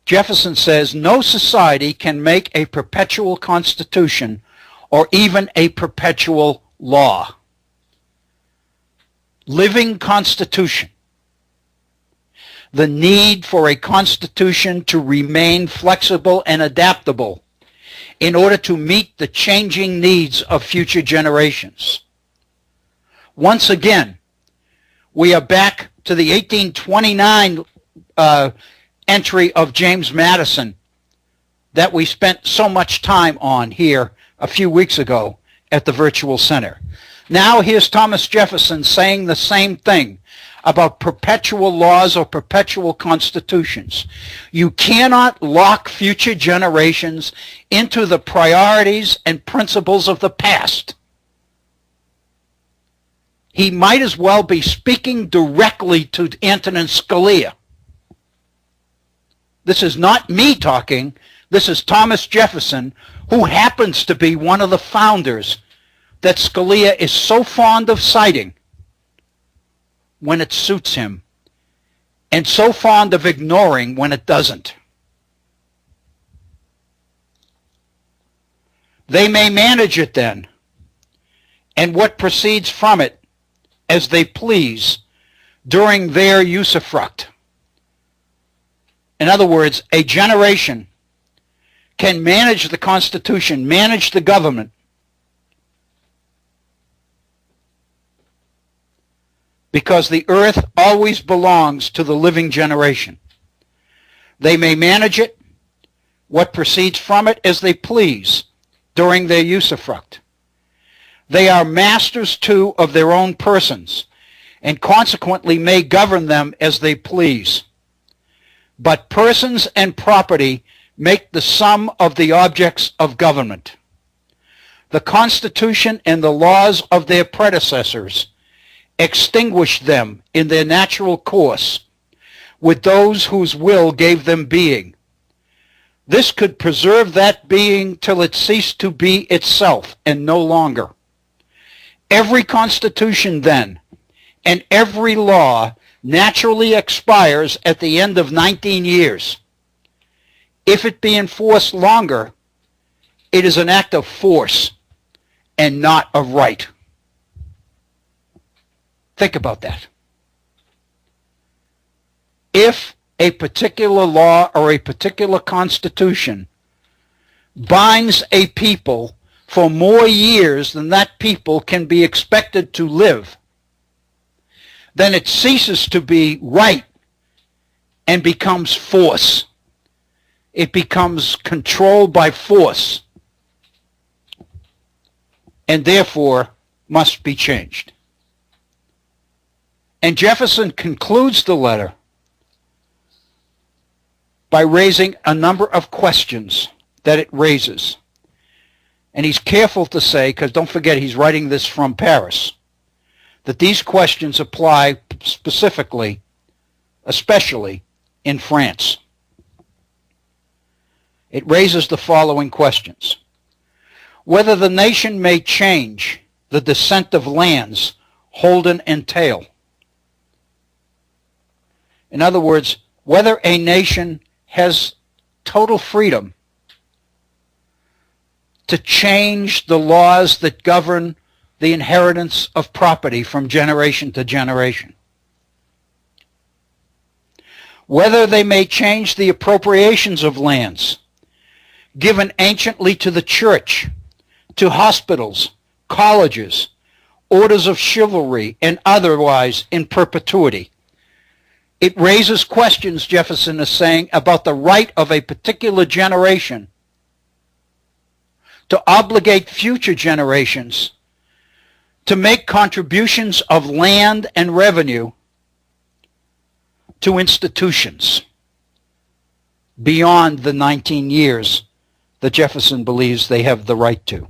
Jefferson says no society can make a perpetual constitution or even a perpetual law. Living constitution. The need for a constitution to remain flexible and adaptable in order to meet the changing needs of future generations. Once again, we are back to the 1829 entry of James Madison that we spent so much time on here a few weeks ago at the Virtual Center. Now here's Thomas Jefferson saying the same thing about perpetual laws or perpetual constitutions. You cannot lock future generations into the priorities and principles of the past. He might as well be speaking directly to Antonin Scalia. This is not me talking. This is Thomas Jefferson, who happens to be one of the founders that Scalia is so fond of citing when it suits him, and so fond of ignoring when it doesn't. They may manage it then, and what proceeds from it, as they please, during their usufruct. In other words, a generation can manage the Constitution, manage the government, because the earth always belongs to the living generation. They may manage it, what proceeds from it, as they please during their usufruct. They are masters, too, of their own persons, and consequently may govern them as they please. But persons and property make the sum of the objects of government. The Constitution and the laws of their predecessors extinguished them in their natural course with those whose will gave them being. This could preserve that being till it ceased to be itself and no longer. Every constitution then and every law naturally expires at the end of 19 years. If it be enforced longer, it is an act of force and not of right. Think about that. If a particular law or a particular constitution binds a people for more years than that people can be expected to live, then it ceases to be right and becomes force. It becomes controlled by force and therefore must be changed. And Jefferson concludes the letter by raising a number of questions that it raises. And he's careful to say, because don't forget he's writing this from Paris, that these questions apply specifically, especially in France. It raises the following questions. Whether the nation may change the descent of lands holden and tail. In other words, whether a nation has total freedom to change the laws that govern the inheritance of property from generation to generation. Whether they may change the appropriations of lands given anciently to the church, to hospitals, colleges, orders of chivalry, and otherwise in perpetuity. It raises questions, Jefferson is saying, about the right of a particular generation to obligate future generations to make contributions of land and revenue to institutions. beyond the 19 years that Jefferson believes they have the right to.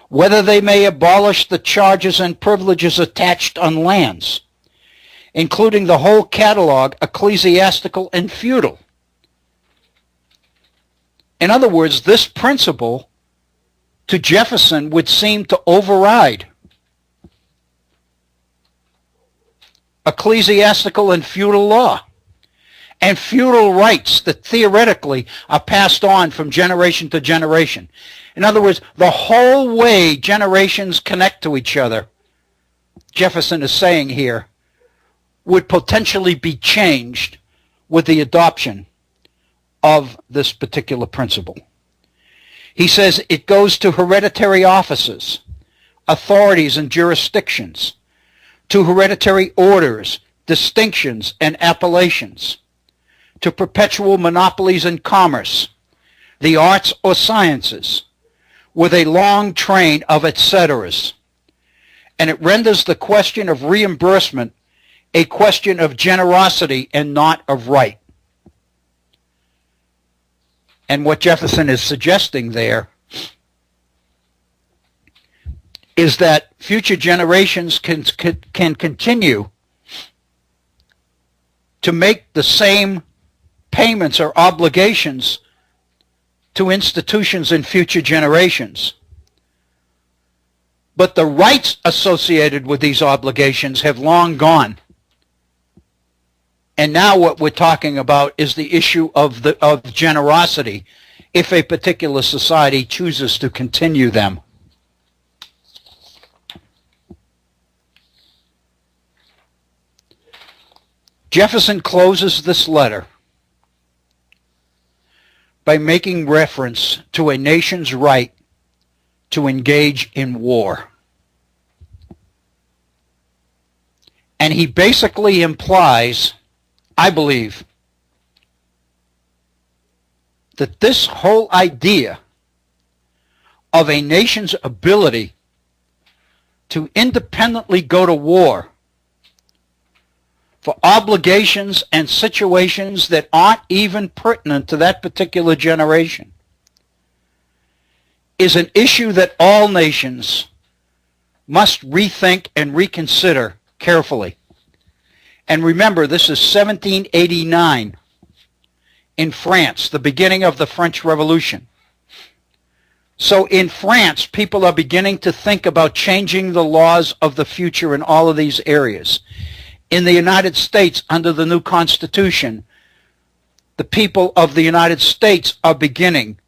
Whether they may abolish the charges and privileges attached on lands, including the whole catalog, ecclesiastical and feudal. In other words, this principle to Jefferson would seem to override ecclesiastical and feudal law and feudal rights that theoretically are passed on from generation to generation. In other words, the whole way generations connect to each other, Jefferson is saying here, would potentially be changed with the adoption of this particular principle. He says it goes to hereditary offices, authorities and jurisdictions, to hereditary orders, distinctions and appellations, to perpetual monopolies in commerce, the arts or sciences, with a long train of et ceteras. And it renders the question of reimbursement a question of generosity and not of right. And what Jefferson is suggesting there is that future generations can continue to make the same payments or obligations to institutions in future generations. But the rights associated with these obligations have long gone. And now what we're talking about is the issue of generosity if a particular society chooses to continue them. Jefferson closes this letter by making reference to a nation's right to engage in war. And he basically implies, I believe, that this whole idea of a nation's ability to independently go to war for obligations and situations that aren't even pertinent to that particular generation is an issue that all nations must rethink and reconsider carefully. And remember, this is 1789 in France, the beginning of the French Revolution. So in France, people are beginning to think about changing the laws of the future in all of these areas. In the United States, under the new Constitution, the people of the United States are beginning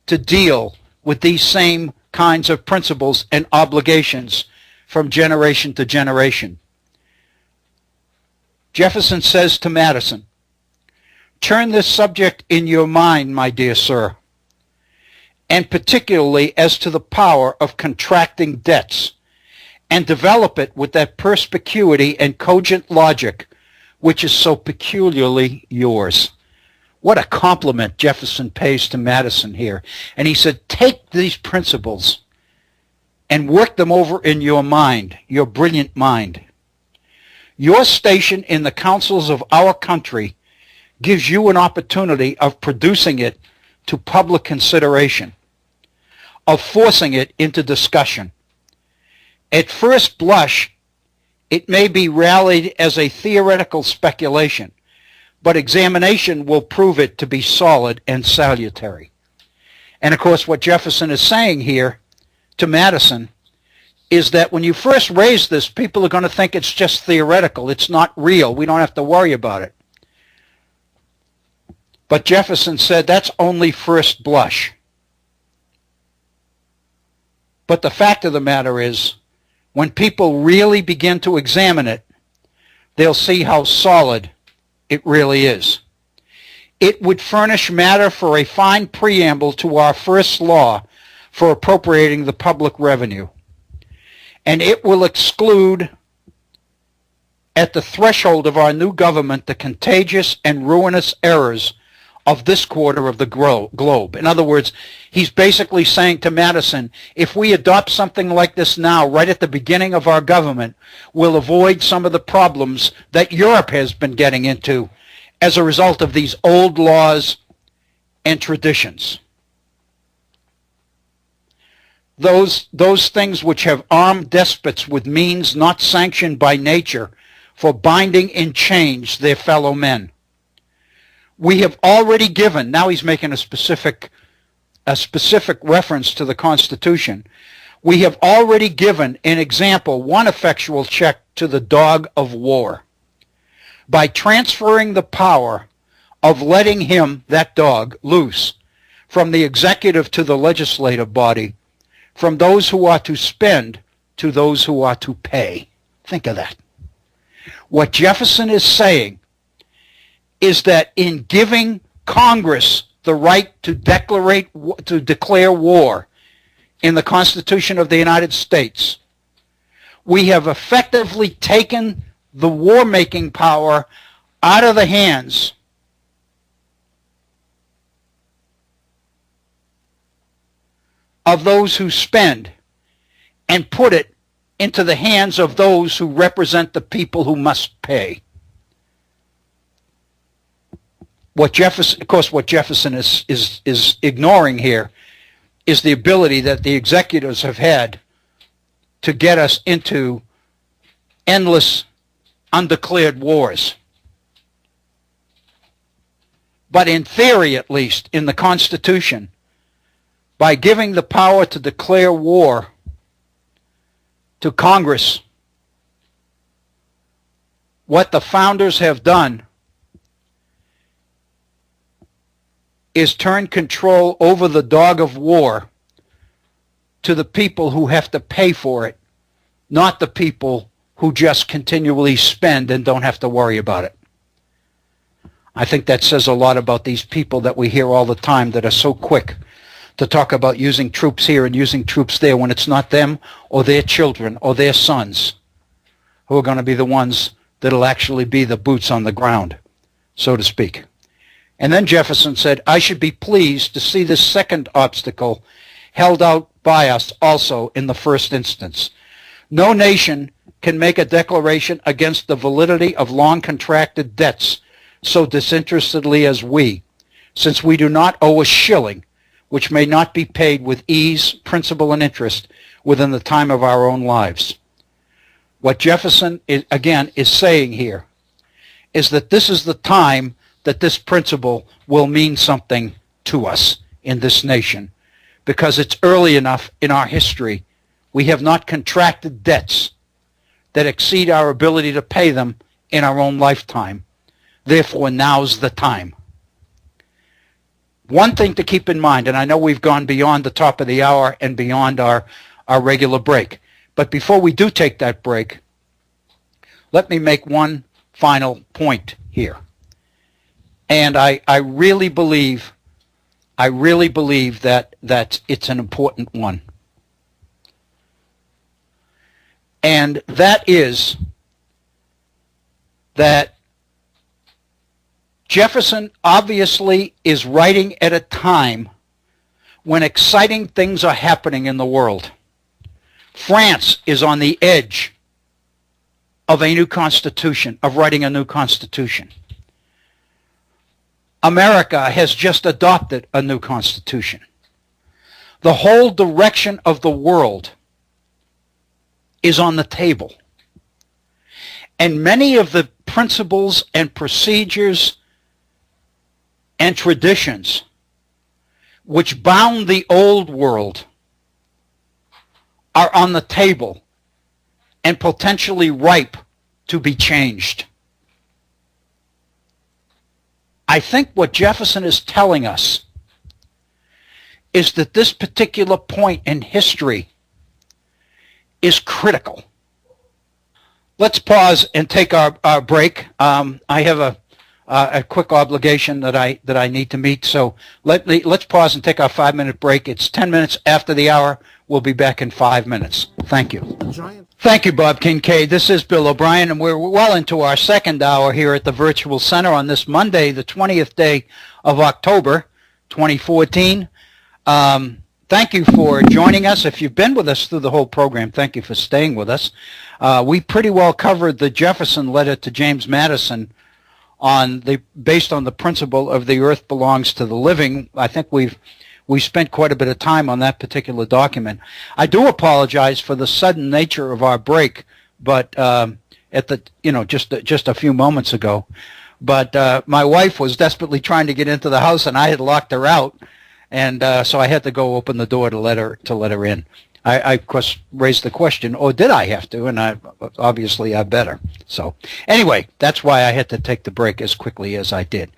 to deal with these same kinds of principles and obligations from generation to generation. Jefferson says to Madison, "Turn this subject in your mind, my dear sir, and particularly as to the power of contracting debts, and develop it with that perspicuity and cogent logic which is so peculiarly yours." What a compliment Jefferson pays to Madison here. And he said, take these principles and work them over in your mind, your brilliant mind. Your station in the councils of our country gives you an opportunity of producing it to public consideration, of forcing it into discussion. At first blush, it may be rallied as a theoretical speculation, but examination will prove it to be solid and salutary. And of course, what Jefferson is saying here to Madison is that when you first raise this, people are going to think it's just theoretical. It's not real. We don't have to worry about it. But Jefferson said that's only first blush. But the fact of the matter is, when people really begin to examine it, they'll see how solid it really is. It would furnish matter for a fine preamble to our first law for appropriating the public revenue. And it will exclude at the threshold of our new government the contagious and ruinous errors of this quarter of the globe. In other words, he's basically saying to Madison, if we adopt something like this now, right at the beginning of our government, we'll avoid some of the problems that Europe has been getting into as a result of these old laws and traditions. Those things which have armed despots with means not sanctioned by nature for binding in chains their fellow men. We have already given, now he's making a specific reference to the Constitution. We have already given an example, one effectual check to the dog of war, by transferring the power of letting him, that dog, loose from the executive to the legislative body, from those who are to spend to those who are to pay. Think of that. What Jefferson is saying is that in giving Congress the right to declare war in the Constitution of the United States, we have effectively taken the war-making power out of the hands of those who spend and put it into the hands of those who represent the people who must pay. What Jefferson is ignoring here is the ability that the executives have had to get us into endless, undeclared wars. But in theory, at least, in the Constitution, by giving the power to declare war to Congress, what the founders have done is turn control over the dog of war to the people who have to pay for it, not the people who just continually spend and don't have to worry about it. I think that says a lot about these people that we hear all the time that are so quick to talk about using troops here and using troops there when it's not them or their children or their sons who are going to be the ones that'll actually be the boots on the ground, so to speak. And then Jefferson said, I should be pleased to see this second obstacle held out by us also in the first instance. No nation can make a declaration against the validity of long-contracted debts so disinterestedly as we, since we do not owe a shilling, which may not be paid with ease, principal, and interest within the time of our own lives. What Jefferson, is saying here is that this is the time that this principle will mean something to us in this nation, because it's early enough in our history. We have not contracted debts that exceed our ability to pay them in our own lifetime. Therefore, now's the time. One thing to keep in mind, and I know we've gone beyond the top of the hour and beyond our regular break, but before we do take that break, let me make one final point here. And I really believe that it's an important one. And that is that Jefferson obviously is writing at a time when exciting things are happening in the world. France is on the edge of a new constitution, of writing a new constitution. America has just adopted a new constitution. The whole direction of the world is on the table. And many of the principles and procedures and traditions which bound the old world are on the table and potentially ripe to be changed. I think what Jefferson is telling us is that this particular point in history is critical. Let's pause and take our break. I have a quick obligation that I need to meet, so let's pause and take our 5-minute break. It's 10 minutes after the hour. We'll be back in 5 minutes. Thank you. Thank you, Bob Kincaid. This is Bill O'Brien, and we're well into our second hour here at the Virtual Center on this Monday, the 20th day of October, 2014. Thank you for joining us. If you've been with us through the whole program, thank you for staying with us. We pretty well covered the Jefferson letter to James Madison based on the principle of the earth belongs to the living. I think we spent quite a bit of time on that particular document. I do apologize for the sudden nature of our break, but just a few moments ago. But my wife was desperately trying to get into the house, and I had locked her out, and so I had to go open the door to let her in. I of course raised the question, or did I have to? And I better. So anyway, that's why I had to take the break as quickly as I did.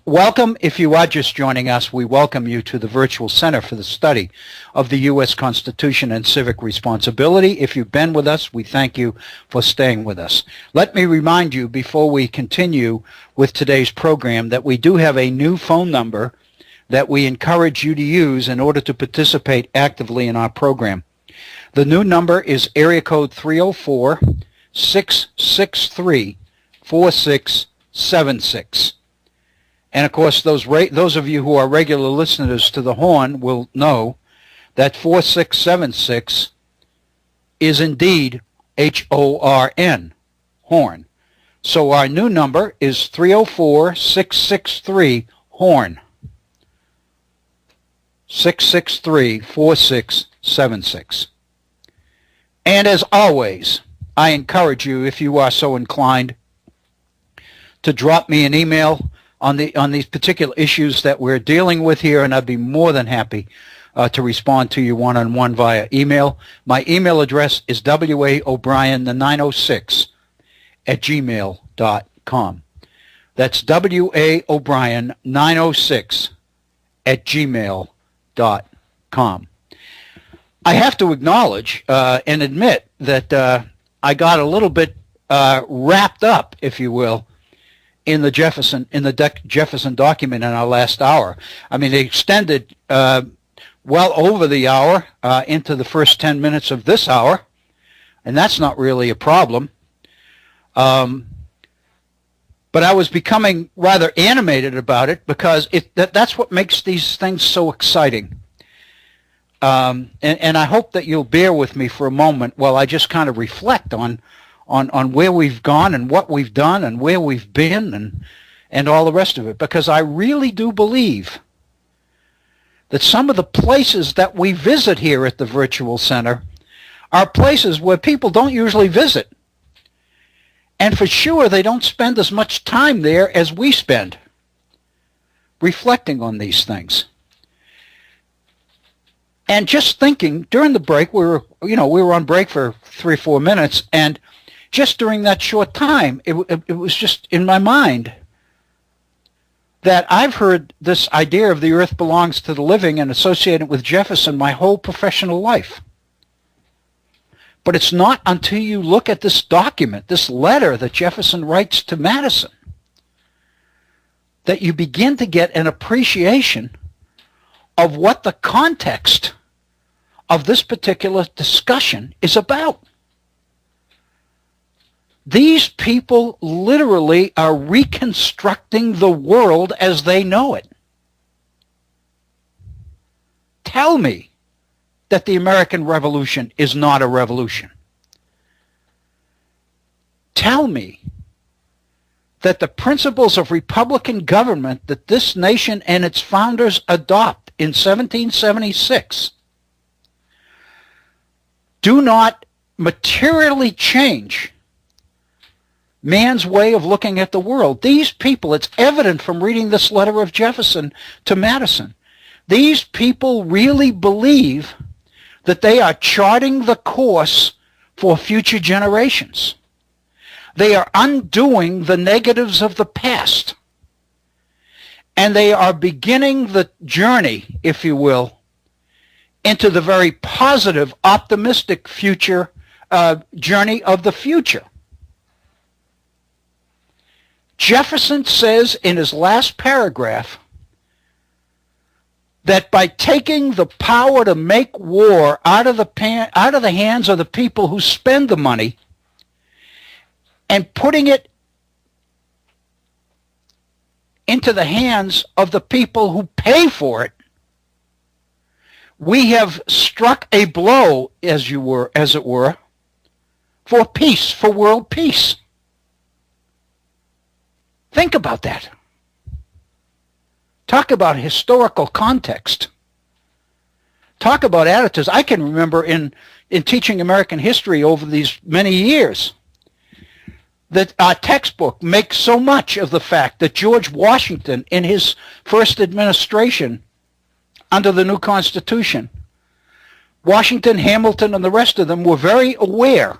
Welcome. If you are just joining us, we welcome you to the Virtual Center for the Study of the U.S. Constitution and Civic Responsibility. If you've been with us, we thank you for staying with us. Let me remind you before we continue with today's program that we do have a new phone number that we encourage you to use in order to participate actively in our program. The new number is area code 304-663-4676. And of course, those of you who are regular listeners to the Horn will know that 4676 is indeed H-O-R-N, Horn. So our new number is 304-663-HORN. 663-4676. And as always, I encourage you, if you are so inclined, to drop me an email on these particular issues that we're dealing with here, and I'd be more than happy to respond to you one-on-one via email. My email address is waobrien906 at gmail.com. That's waobrien906 at gmail.com. I have to acknowledge and admit that I got a little bit wrapped up, if you will, in the Jefferson document in our last hour. I mean, they extended well over the hour into the first 10 minutes of this hour, and that's not really a problem. But I was becoming rather animated about it because that's what makes these things so exciting. And I hope that you'll bear with me for a moment while I just kind of reflect on where we've gone and what we've done and where we've been and all the rest of it, because I really do believe that some of the places that we visit here at the Virtual Center are places where people don't usually visit. And for sure, they don't spend as much time there as we spend reflecting on these things. And just thinking, during the break, we were on break for 3 or 4 minutes, and just during that short time, it was just in my mind that I've heard this idea of the earth belongs to the living and associated with Jefferson my whole professional life. But it's not until you look at this document, this letter that Jefferson writes to Madison, that you begin to get an appreciation of what the context of this particular discussion is about. These people literally are reconstructing the world as they know it. Tell me that the American Revolution is not a revolution. Tell me that the principles of Republican government that this nation and its founders adopt in 1776 do not materially change man's way of looking at the world. These people, it's evident from reading this letter of Jefferson to Madison, these people really believe that they are charting the course for future generations. They are undoing the negatives of the past. And they are beginning the journey, if you will, into the very positive, optimistic future journey of the future. Jefferson says in his last paragraph that by taking the power to make war out of the hands of the people who spend the money and putting it into the hands of the people who pay for it, we have struck a blow, as it were, for peace, for world peace. Think about that. Talk about historical context. Talk about attitudes. I can remember in teaching American history over these many years that our textbook makes so much of the fact that George Washington, in his first administration under the new Constitution, Washington, Hamilton, and the rest of them were very aware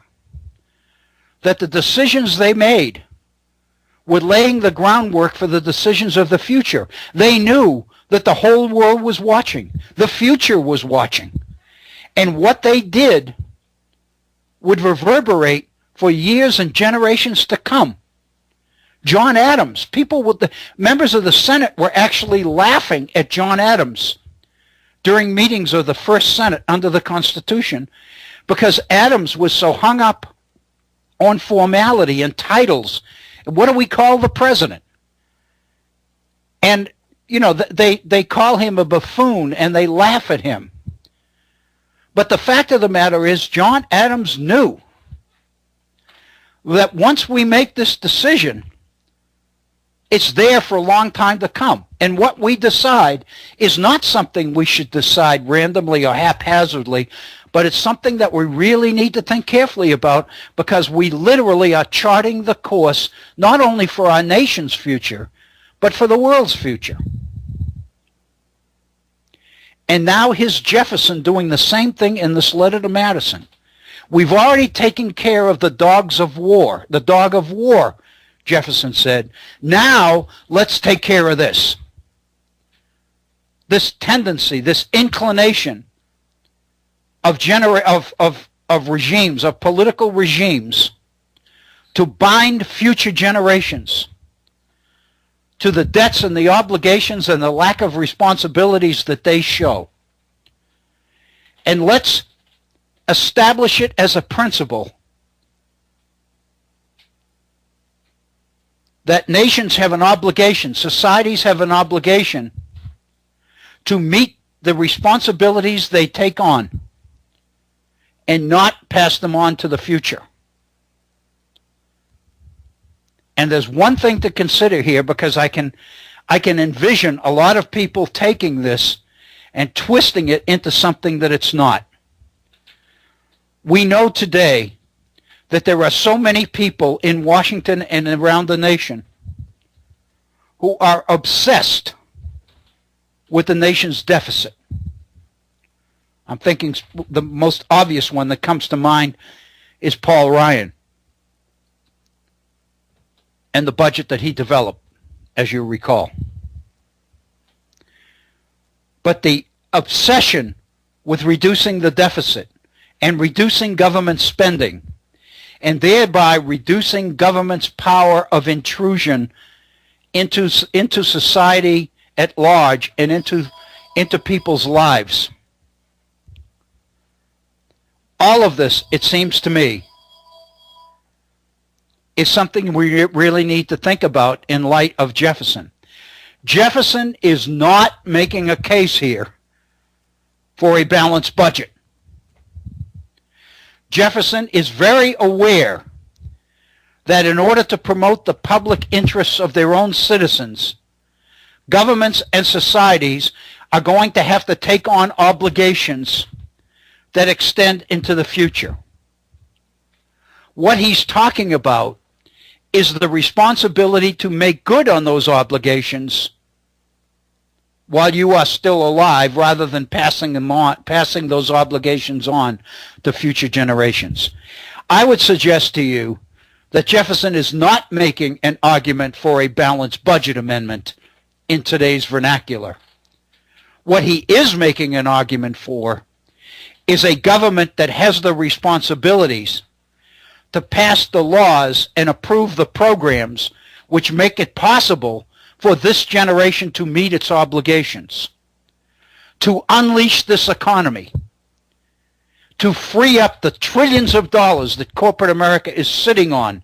that the decisions they made were laying the groundwork for the decisions of the future. They knew that the whole world was watching. The future was watching. And what they did would reverberate for years and generations to come. John Adams, members of the Senate were actually laughing at John Adams during meetings of the first Senate under the Constitution because Adams was so hung up on formality and titles. What do we call the president? And, they call him a buffoon and they laugh at him. But the fact of the matter is, John Adams knew that once we make this decision, it's there for a long time to come. And what we decide is not something we should decide randomly or haphazardly, but it's something that we really need to think carefully about because we literally are charting the course not only for our nation's future, but for the world's future. And now here's Jefferson doing the same thing in this letter to Madison. We've already taken care of the dogs of war, the dog of war, Jefferson said. Now let's take care of this. This tendency, this inclination of regimes, of political regimes, to bind future generations to the debts and the obligations and the lack of responsibilities that they show. And let's establish it as a principle that nations have an obligation, societies have an obligation to meet the responsibilities they take on and not pass them on to the future. And there's one thing to consider here because I can envision a lot of people taking this and twisting it into something that it's not. We know today that there are so many people in Washington and around the nation who are obsessed with the nation's deficit. I'm thinking the most obvious one that comes to mind is Paul Ryan and the budget that he developed, as you recall. But the obsession with reducing the deficit and reducing government spending and thereby reducing government's power of intrusion into society at large and into people's lives. All of this, it seems to me, is something we really need to think about in light of Jefferson. Jefferson is not making a case here for a balanced budget. Jefferson is very aware that in order to promote the public interests of their own citizens, governments and societies are going to have to take on obligations that extend into the future. What he's talking about is the responsibility to make good on those obligations while you are still alive rather than passing those obligations on to future generations. I would suggest to you that Jefferson is not making an argument for a balanced budget amendment in today's vernacular. What he is making an argument for is a government that has the responsibilities to pass the laws and approve the programs which make it possible for this generation to meet its obligations, to unleash this economy, to free up the trillions of dollars that corporate America is sitting on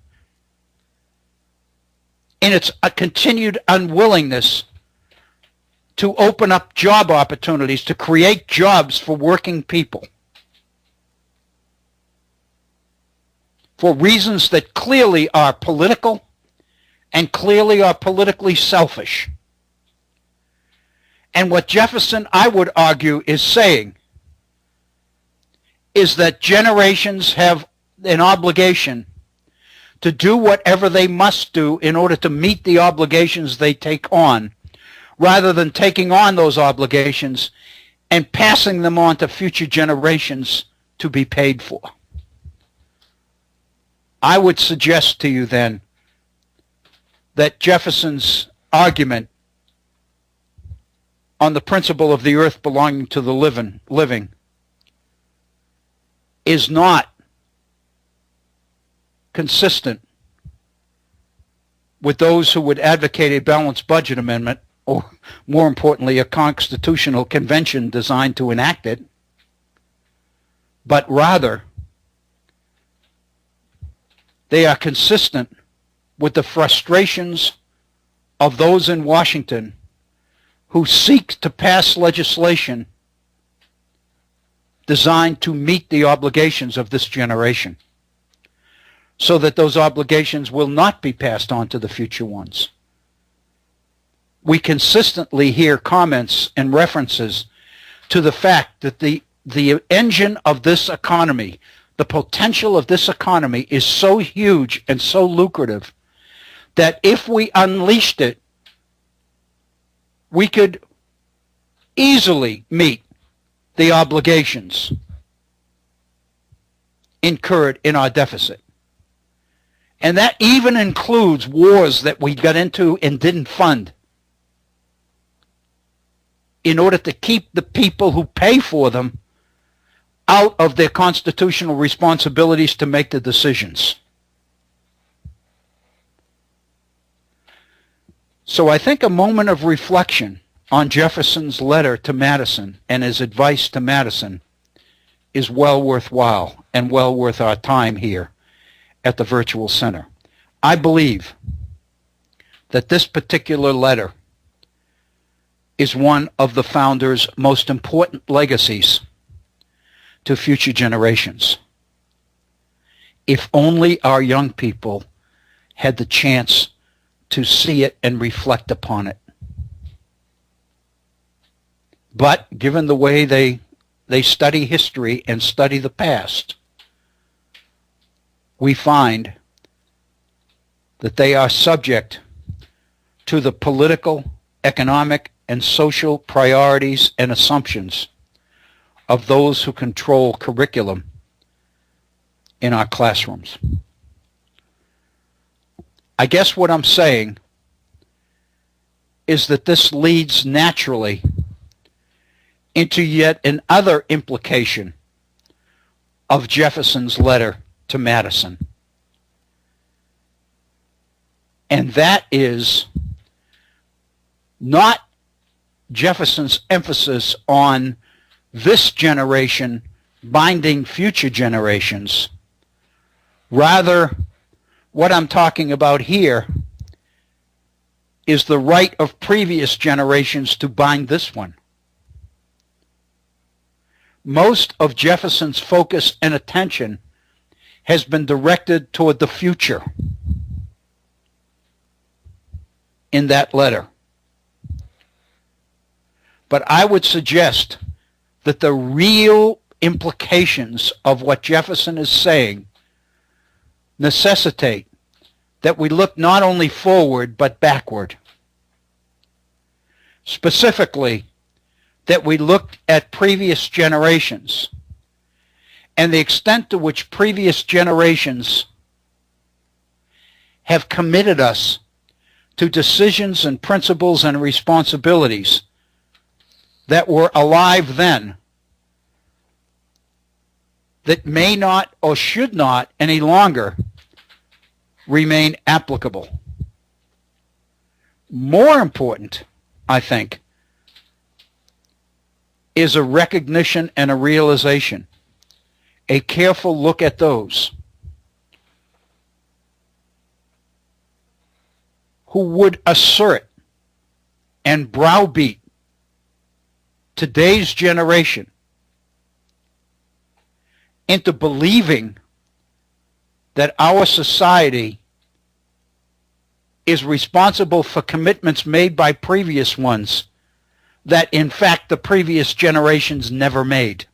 in its continued unwillingness to open up job opportunities, to create jobs for working people, for reasons that clearly are political and clearly are politically selfish. And what Jefferson, I would argue, is saying is that generations have an obligation to do whatever they must do in order to meet the obligations they take on, rather than taking on those obligations and passing them on to future generations to be paid for. I would suggest to you then that Jefferson's argument on the principle of the earth belonging to the living is not consistent with those who would advocate a balanced budget amendment, or more importantly, a constitutional convention designed to enact it, but rather they are consistent with the frustrations of those in Washington who seek to pass legislation designed to meet the obligations of this generation, so that those obligations will not be passed on to the future ones. We consistently hear comments and references to the fact that the engine of this economy, the potential of this economy, is so huge and so lucrative that if we unleashed it, we could easily meet the obligations incurred in our deficit. And that even includes wars that we got into and didn't fund in order to keep the people who pay for them out of their constitutional responsibilities to make the decisions. So I think a moment of reflection on Jefferson's letter to Madison and his advice to Madison is well worthwhile and well worth our time here at the Virtual Center. I believe that this particular letter is one of the founder's most important legacies to future generations. If only our young people had the chance to see it and reflect upon it. But given the way they study history and study the past, we find that they are subject to the political, economic, and social priorities and assumptions of those who control curriculum in our classrooms. I guess what I'm saying is that this leads naturally into yet another implication of Jefferson's letter to Madison. And that is not Jefferson's emphasis on this generation binding future generations. Rather, what I'm talking about here is the right of previous generations to bind this one. Most of Jefferson's focus and attention has been directed toward the future in that letter. But I would suggest that the real implications of what Jefferson is saying necessitate that we look not only forward but backward. Specifically, that we look at previous generations and the extent to which previous generations have committed us to decisions and principles and responsibilities that were alive then, that may not or should not any longer remain applicable. More important, I think, is a recognition and a realization, a careful look at those who would assert and browbeat today's generation into believing that our society is responsible for commitments made by previous ones that, in fact, the previous generations never made.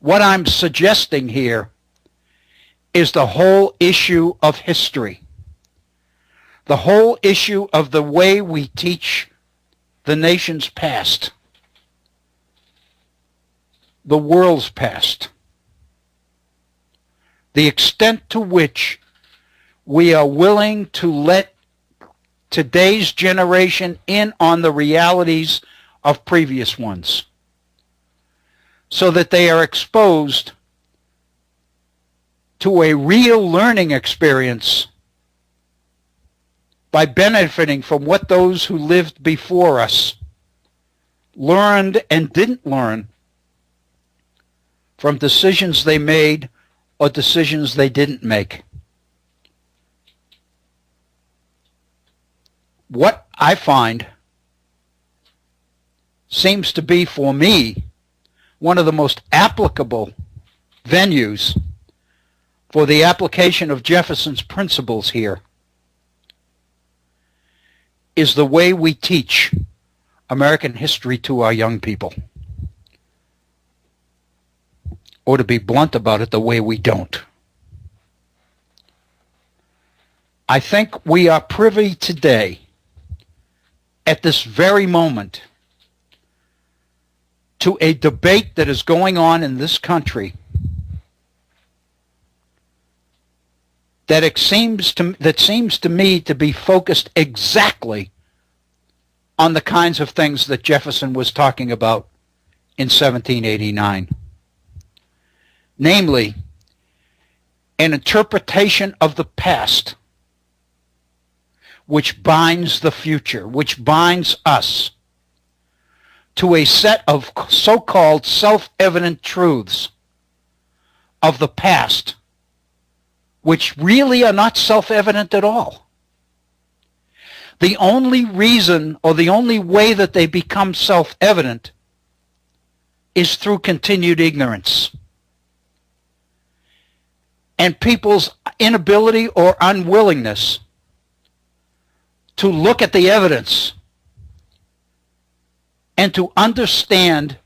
What I'm suggesting here is the whole issue of history, the whole issue of the way we teach the nation's past, the world's past, the extent to which we are willing to let today's generation in on the realities of previous ones, so that they are exposed to a real learning experience by benefiting from what those who lived before us learned and didn't learn from decisions they made or decisions they didn't make. What I find seems to be, for me, one of the most applicable venues for the application of Jefferson's principles here is the way we teach American history to our young people. Or to be blunt about it, the way we don't. I think we are privy today, at this very moment, to a debate that is going on in this country that seems to me to be focused exactly on the kinds of things that Jefferson was talking about in 1789. Namely, an interpretation of the past which binds the future, which binds us to a set of so-called self-evident truths of the past, which really are not self-evident at all. The only reason, or the only way that they become self-evident, is through continued ignorance. And people's inability or unwillingness to look at the evidence and to understand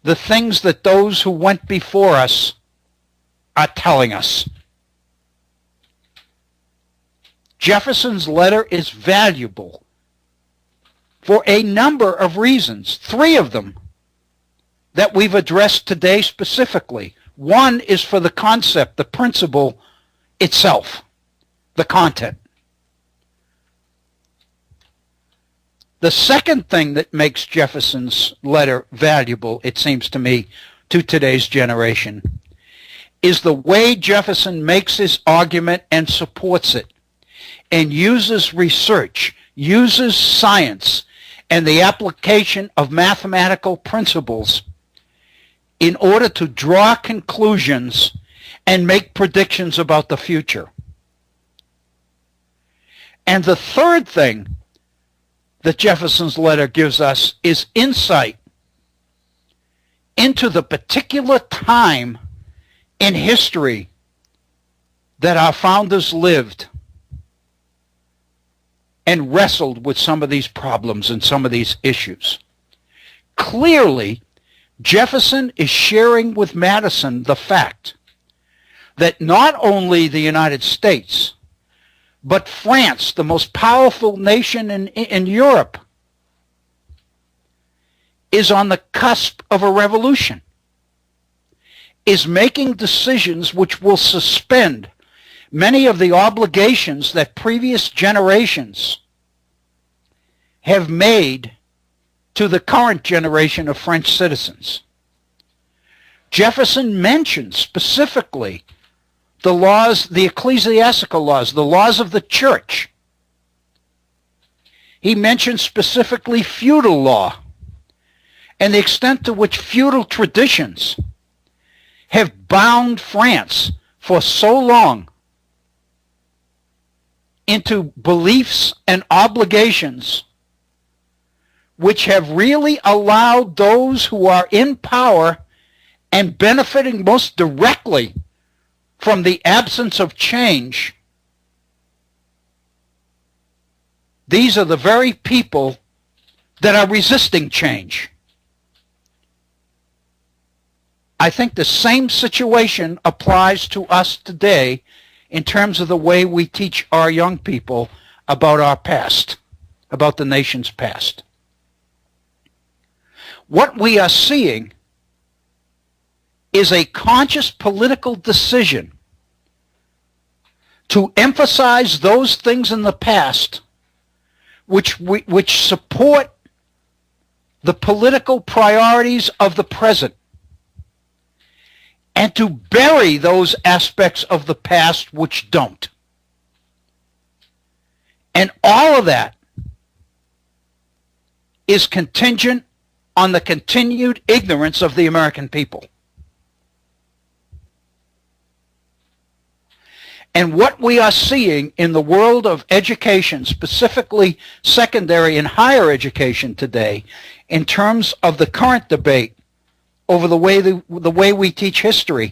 the things that those who went before us are telling us. Jefferson's letter is valuable for a number of reasons, 3 of them that we've addressed today specifically. One is for the concept, the principle itself, the content. The second thing that makes Jefferson's letter valuable, it seems to me, to today's generation, is the way Jefferson makes his argument and supports it, and uses research, uses science, and the application of mathematical principles in order to draw conclusions and make predictions about the future. And the third thing that Jefferson's letter gives us is insight into the particular time in history that our founders lived and wrestled with some of these problems and some of these issues. Clearly, Jefferson is sharing with Madison the fact that not only the United States, but France, the most powerful nation in Europe, is on the cusp of a revolution, is making decisions which will suspend many of the obligations that previous generations have made to the current generation of French citizens. Jefferson mentions specifically the laws, the ecclesiastical laws, the laws of the church. He mentions specifically feudal law and the extent to which feudal traditions have bound France for so long into beliefs and obligations which have really allowed those who are in power and benefiting most directly from the absence of change these are the very people that are resisting change. I think the same situation applies to us today in terms of the way we teach our young people about our past, about the nation's past. What we are seeing is a conscious political decision to emphasize those things in the past which support the political priorities of the present, and to bury those aspects of the past which don't. And all of that is contingent on the continued ignorance of the American people. And what we are seeing in the world of education, specifically secondary and higher education today, in terms of the current debate over the way we teach history,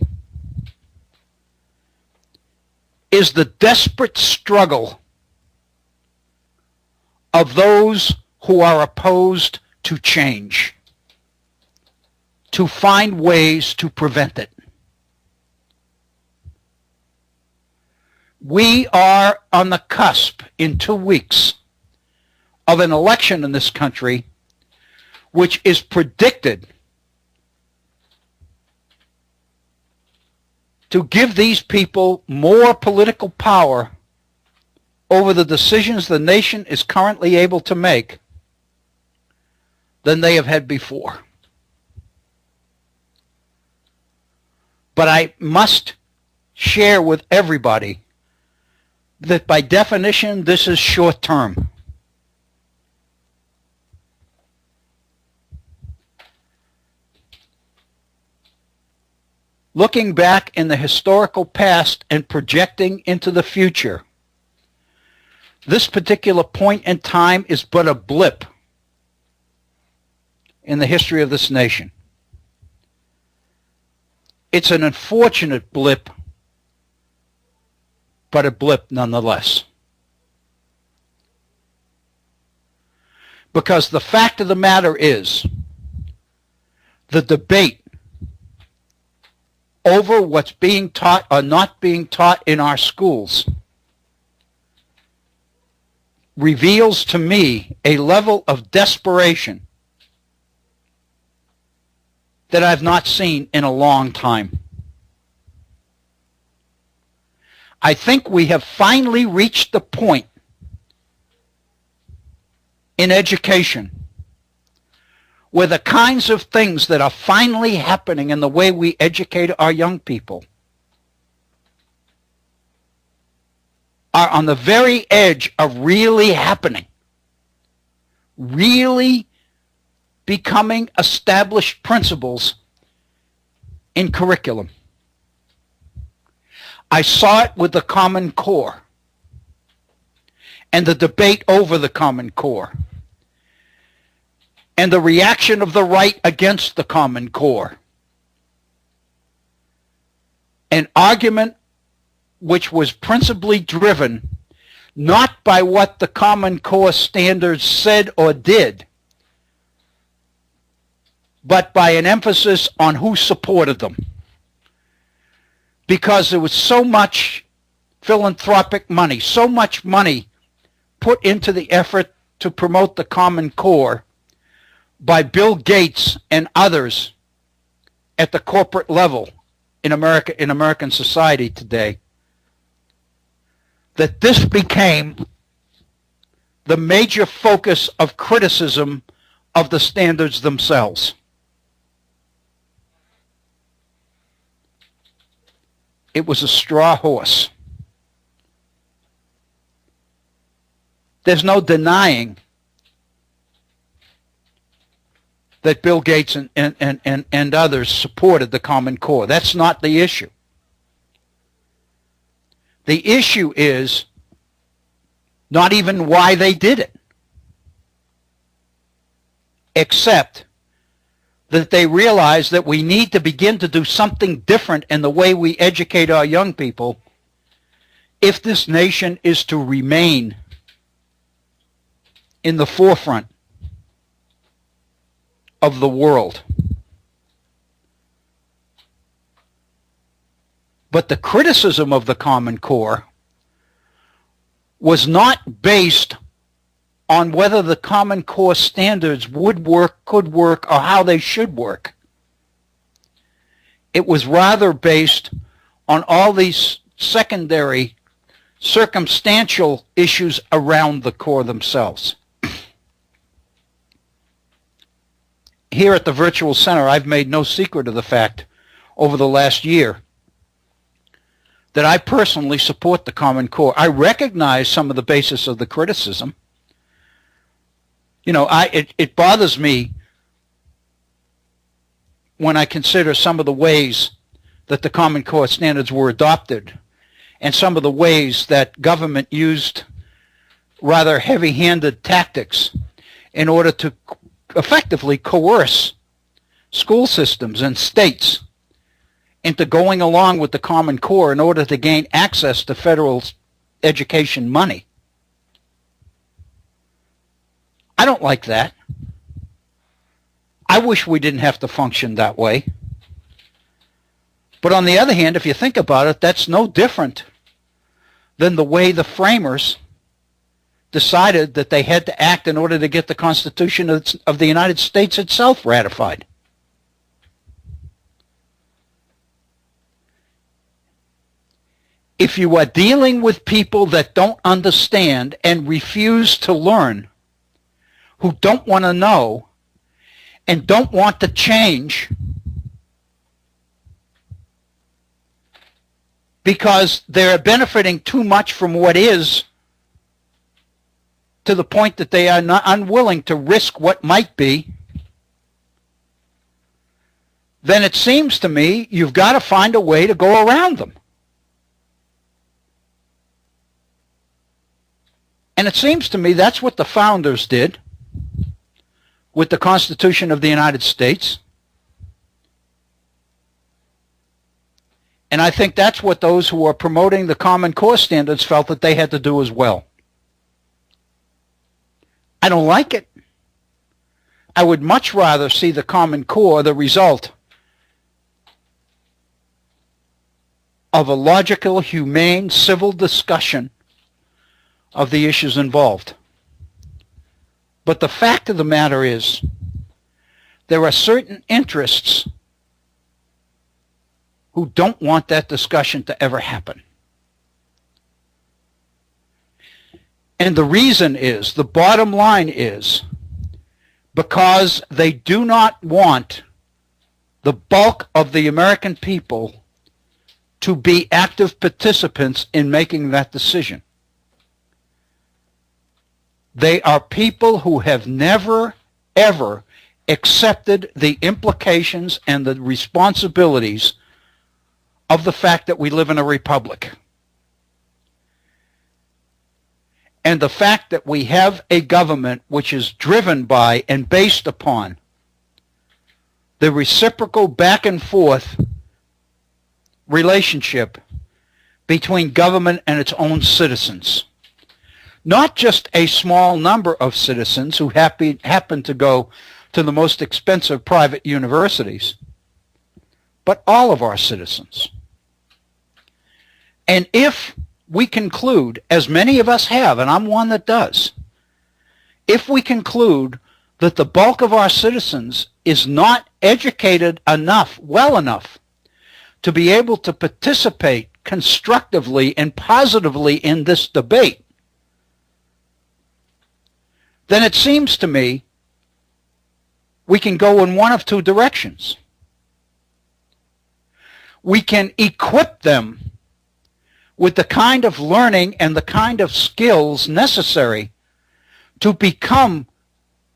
is the desperate struggle of those who are opposed to change, to find ways to prevent it. We are on the cusp in 2 weeks of an election in this country which is predicted to give these people more political power over the decisions the nation is currently able to make than they have had before. But I must share with everybody that by definition this is short term. Looking back in the historical past and projecting into the future, this particular point in time is but a blip in the history of this nation. It's an unfortunate blip, but a blip nonetheless. Because the fact of the matter is, the debate over what's being taught or not being taught in our schools reveals to me a level of desperation that I've not seen in a long time. I think we have finally reached the point in education where the kinds of things that are finally happening in the way we educate our young people are on the very edge of really happening, really becoming established principles in curriculum. I saw it with the Common Core and the debate over the Common Core and the reaction of the right against the Common Core. An argument which was principally driven not by what the Common Core standards said or did, but by an emphasis on who supported them. Because there was so much philanthropic money, so much money put into the effort to promote the Common Core by Bill Gates and others at the corporate level in America, in American society today, that this became the major focus of criticism of the standards themselves. It was a straw horse. There's no denying that Bill Gates and others supported the Common Core. That's not the issue. The issue is not even why they did it, except that they realize that we need to begin to do something different in the way we educate our young people if this nation is to remain in the forefront of the world. But the criticism of the Common Core was not based on whether the Common Core standards would work, could work, or how they should work. It was rather based on all these secondary circumstantial issues around the core themselves. Here at the Virtual Center, I've made no secret of the fact over the last year that I personally support the Common Core. I recognize some of the basis of the criticism. You know, it bothers me when I consider some of the ways that the Common Core standards were adopted and some of the ways that government used rather heavy-handed tactics in order to effectively coerce school systems and states into going along with the Common Core in order to gain access to federal education money. I don't like that. I wish we didn't have to function that way. But on the other hand, if you think about it, that's no different than the way the framers decided that they had to act in order to get the Constitution of the United States itself ratified. If you are dealing with people that don't understand and refuse to learn, who don't want to know and don't want to change because they're benefiting too much from what is, to the point that they are not unwilling to risk what might be, then it seems to me you've got to find a way to go around them. And it seems to me that's what the founders did with the Constitution of the United States. And I think that's what those who are promoting the Common Core standards felt that they had to do as well. I don't like it. I would much rather see the Common Core the result of a logical, humane, civil discussion of the issues involved. But the fact of the matter is, there are certain interests who don't want that discussion to ever happen. And the reason is, the bottom line is, because they do not want the bulk of the American people to be active participants in making that decision. They are people who have never, ever accepted the implications and the responsibilities of the fact that we live in a republic. And the fact that we have a government which is driven by and based upon the reciprocal back and forth relationship between government and its own citizens. Not just a small number of citizens who happen to go to the most expensive private universities, but all of our citizens. And if we conclude, as many of us have, and I'm one that does, if we conclude that the bulk of our citizens is not educated enough, well enough, to be able to participate constructively and positively in this debate, then it seems to me we can go in one of two directions. We can equip them with the kind of learning and the kind of skills necessary to become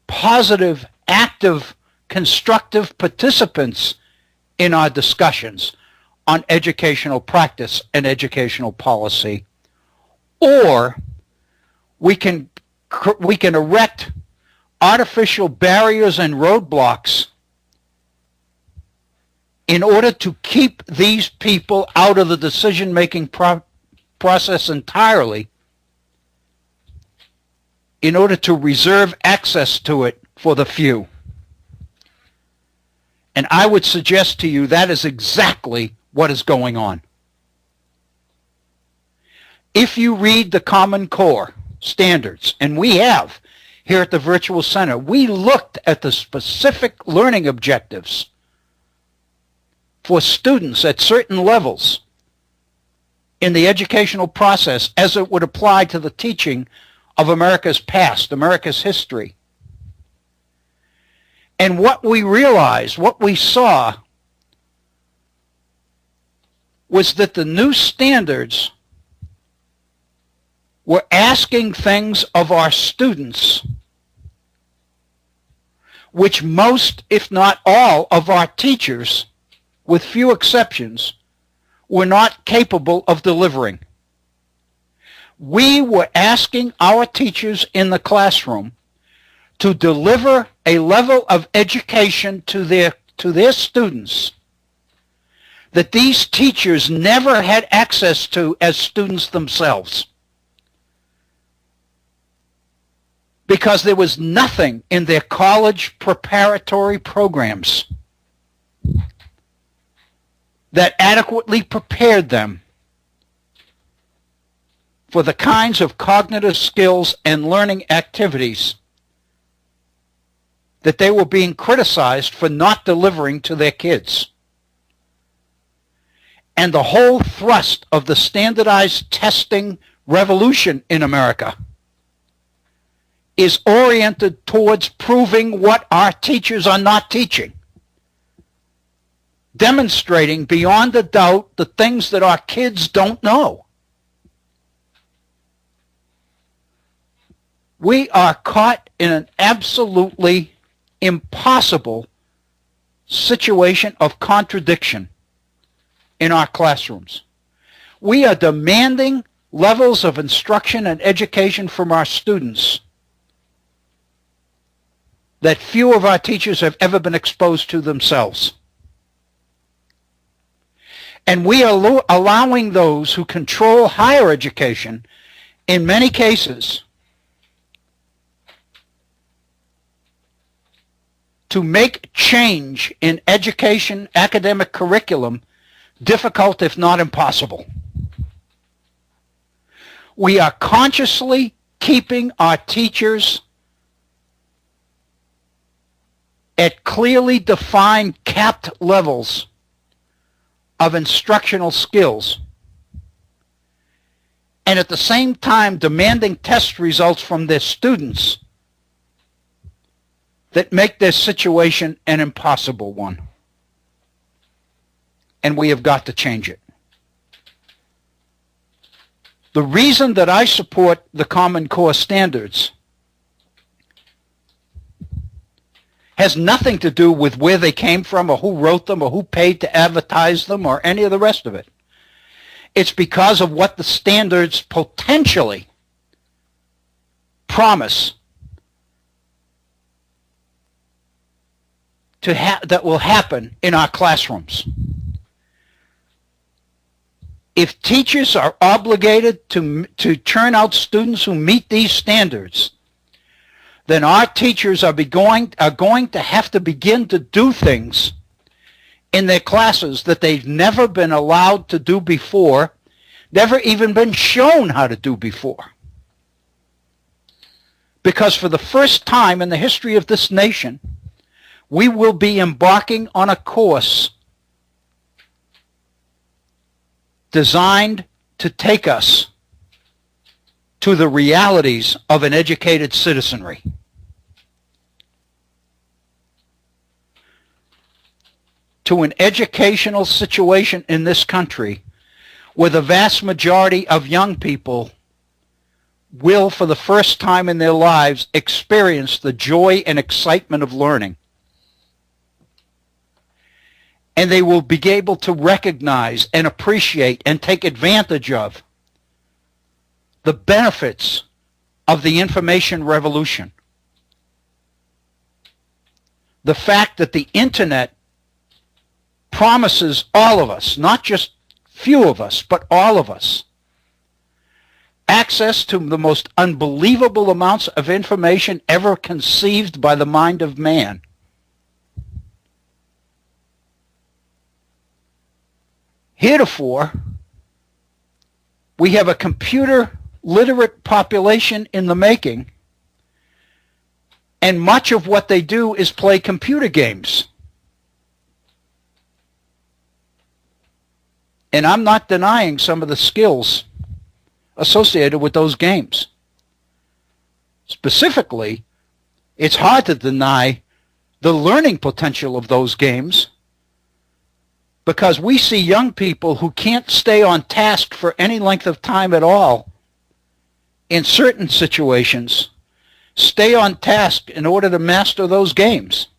positive, active, constructive participants in our discussions on educational practice and educational policy, or we can erect artificial barriers and roadblocks in order to keep these people out of the decision-making process entirely, in order to reserve access to it for the few. And I would suggest to you that is exactly what is going on. If you read the Common Core standards, and we have here at the Virtual Center, we looked at the specific learning objectives for students at certain levels in the educational process as it would apply to the teaching of America's past, America's history. And what we realized, what we saw, was that the new standards were asking things of our students which most, if not all, of our teachers, with few exceptions, were not capable of delivering. We were asking our teachers in the classroom to deliver a level of education to their students that these teachers never had access to as students themselves. Because there was nothing in their college preparatory programs that adequately prepared them for the kinds of cognitive skills and learning activities that they were being criticized for not delivering to their kids. And the whole thrust of the standardized testing revolution in America is oriented towards proving what our teachers are not teaching, demonstrating beyond a doubt the things that our kids don't know. We are caught in an absolutely impossible situation of contradiction in our classrooms. We are demanding levels of instruction and education from our students that few of our teachers have ever been exposed to themselves. And we are allowing those who control higher education, in many cases, to make change in education, academic curriculum, difficult if not impossible. We are consciously keeping our teachers at clearly defined capped levels of instructional skills, and at the same time demanding test results from their students that make their situation an impossible one. And we have got to change it. The reason that I support the Common Core standards has nothing to do with where they came from or who wrote them or who paid to advertise them or any of the rest of it. It's because of what the standards potentially promise that will happen in our classrooms. If teachers are obligated to turn out students who meet these standards, then our teachers are going to have to begin to do things in their classes that they've never been allowed to do before, never even been shown how to do before. Because for the first time in the history of this nation, we will be embarking on a course designed to take us to the realities of an educated citizenry. To an educational situation in this country where the vast majority of young people will, for the first time in their lives, experience the joy and excitement of learning. And they will be able to recognize and appreciate and take advantage of the benefits of the information revolution. The fact that the internet promises all of us, not just few of us, but all of us, access to the most unbelievable amounts of information ever conceived by the mind of man. Heretofore, we have a computer literate population in the making, and much of what they do is play computer games. And I'm not denying some of the skills associated with those games. Specifically, it's hard to deny the learning potential of those games, because we see young people who can't stay on task for any length of time at all in certain situations stay on task in order to master those games.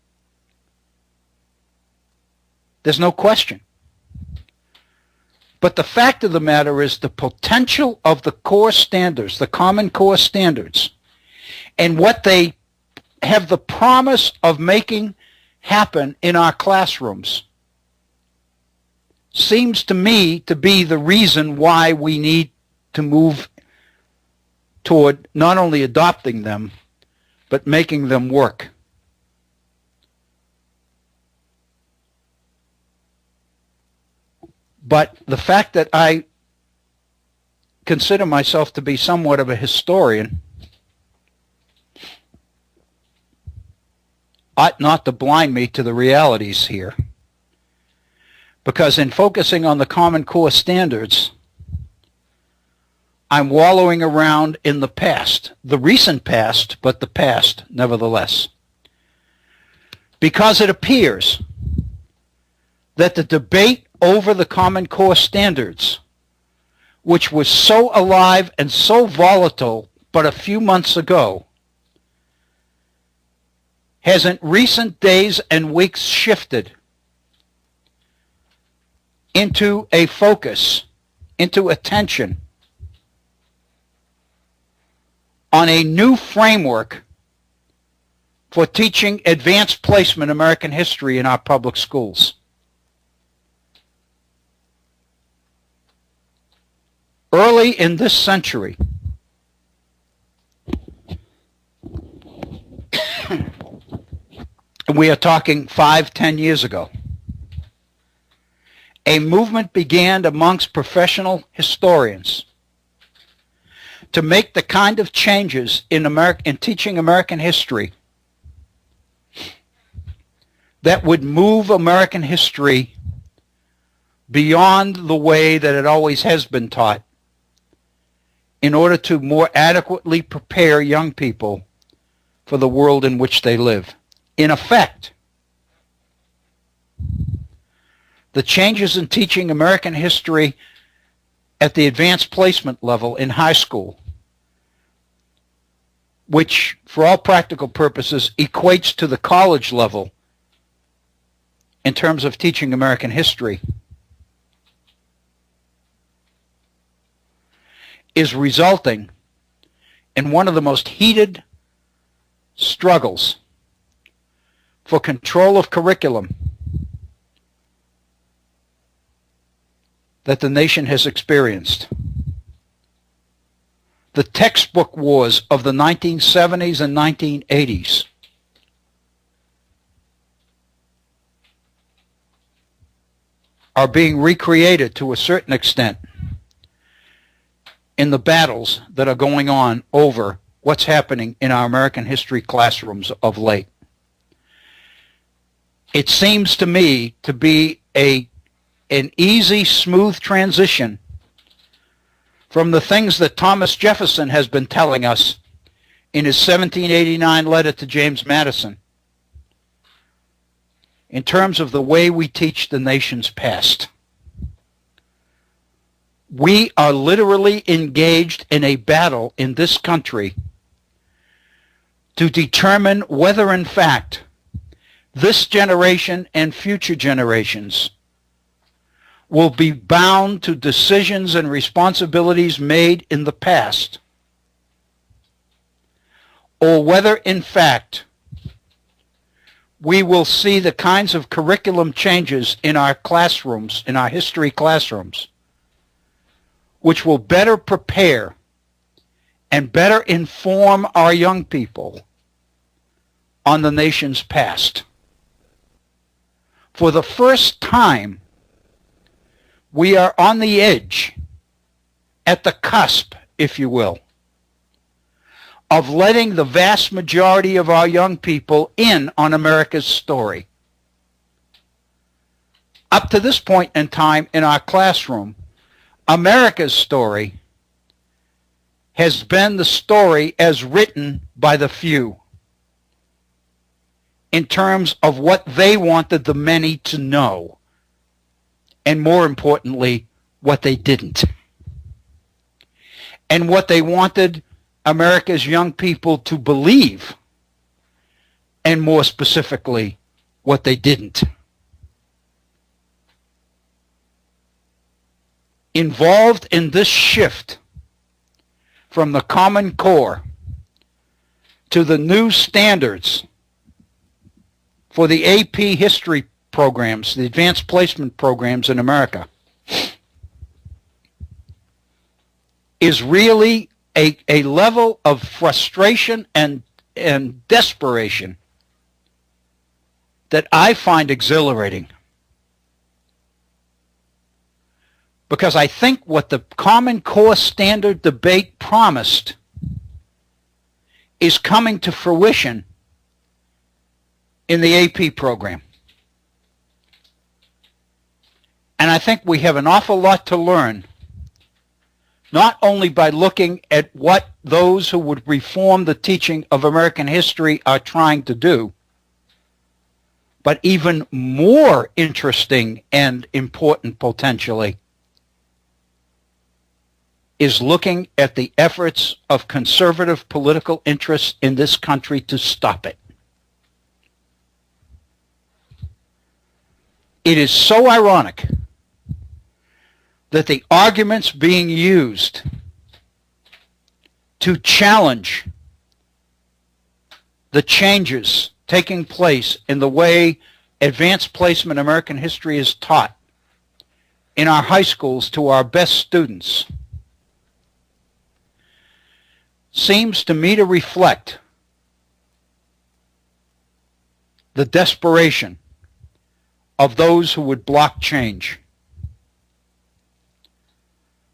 There's no question. But the fact of the matter is the potential of the core standards, the Common Core standards, and what they have the promise of making happen in our classrooms seems to me to be the reason why we need to move toward not only adopting them, but making them work. But the fact that I consider myself to be somewhat of a historian ought not to blind me to the realities here. Because in focusing on the Common Core standards, I'm wallowing around in the past, the recent past, but the past nevertheless. Because it appears that the debate over the Common Core standards, which was so alive and so volatile but a few months ago, has in recent days and weeks shifted into a focus, into attention on a new framework for teaching advanced placement American history in our public schools. Early in this century, and we are talking 5-10 years ago, a movement began amongst professional historians to make the kind of changes in teaching American history that would move American history beyond the way that it always has been taught, in order to more adequately prepare young people for the world in which they live. In effect, the changes in teaching American history at the advanced placement level in high school, which for all practical purposes equates to the college level in terms of teaching American history, is resulting in one of the most heated struggles for control of curriculum that the nation has experienced. The textbook wars of the 1970s and 1980s are being recreated to a certain extent in the battles that are going on over what's happening in our American history classrooms of late. It seems to me to be an easy, smooth transition from the things that Thomas Jefferson has been telling us in his 1789 letter to James Madison in terms of the way we teach the nation's past. We are literally engaged in a battle in this country to determine whether, in fact, this generation and future generations will be bound to decisions and responsibilities made in the past, or whether, in fact, we will see the kinds of curriculum changes in our classrooms, in our history classrooms, which will better prepare and better inform our young people on the nation's past. For the first time, we are on the edge, at the cusp, if you will, of letting the vast majority of our young people in on America's story. Up to this point in time in our classroom, America's story has been the story as written by the few in terms of what they wanted the many to know, and more importantly, what they didn't. And what they wanted America's young people to believe, and more specifically, what they didn't. Involved in this shift from the Common Core to the new standards for the AP history programs, the advanced placement programs in America, is really a level of frustration and desperation that I find exhilarating. Because I think what the Common Core standard debate promised is coming to fruition in the AP program. And I think we have an awful lot to learn, not only by looking at what those who would reform the teaching of American history are trying to do, but even more interesting and important potentially is looking at the efforts of conservative political interests in this country to stop it. It is so ironic that the arguments being used to challenge the changes taking place in the way advanced placement American history is taught in our high schools to our best students seems to me to reflect the desperation of those who would block change.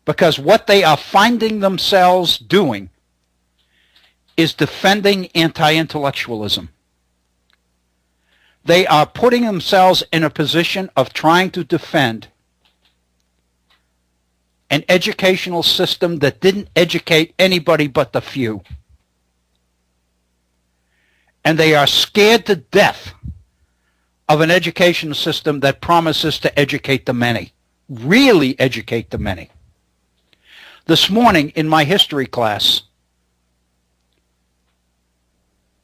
Because what they are finding themselves doing is defending anti-intellectualism. They are putting themselves in a position of trying to defend an educational system that didn't educate anybody but the few. And they are scared to death of an education system that promises to educate the many, really educate the many. This morning in my history class,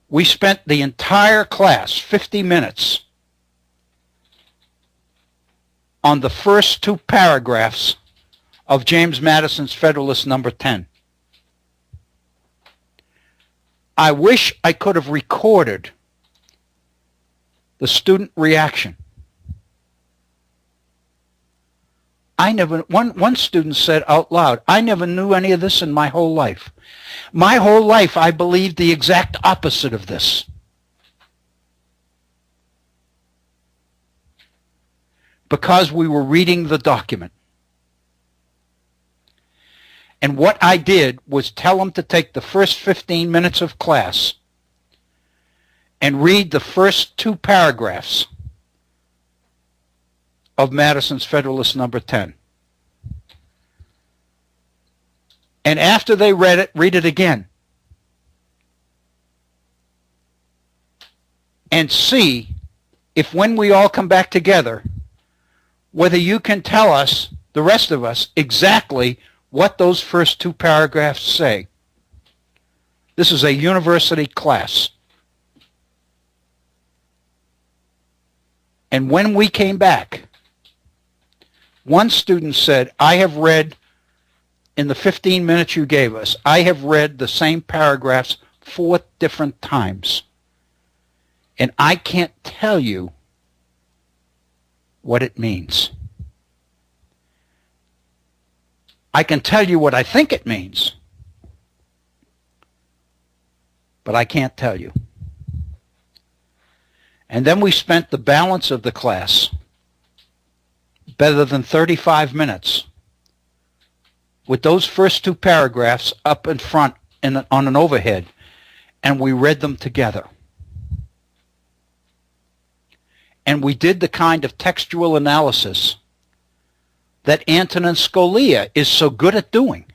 we spent the entire class, 50 minutes, on the first two paragraphs of James Madison's Federalist number 10. I wish I could have recorded the student reaction. One student said out loud, I never knew any of this in my whole life. My whole life I believed the exact opposite of this. Because we were reading the document. And what I did was tell them to take the first 15 minutes of class and read the first two paragraphs of Madison's Federalist number 10. And after they read it again. And see if when we all come back together, whether you can tell us, the rest of us, exactly what those first two paragraphs say. This is a university class. And when we came back, one student said, I have read, in the 15 minutes you gave us, I have read the same paragraphs 4 different times. And I can't tell you what it means. I can tell you what I think it means. but I can't tell you. And then we spent the balance of the class, better than 35 minutes, with those first two paragraphs up in front on an overhead, and we read them together. And we did the kind of textual analysis that Antonin Scalia is so good at doing.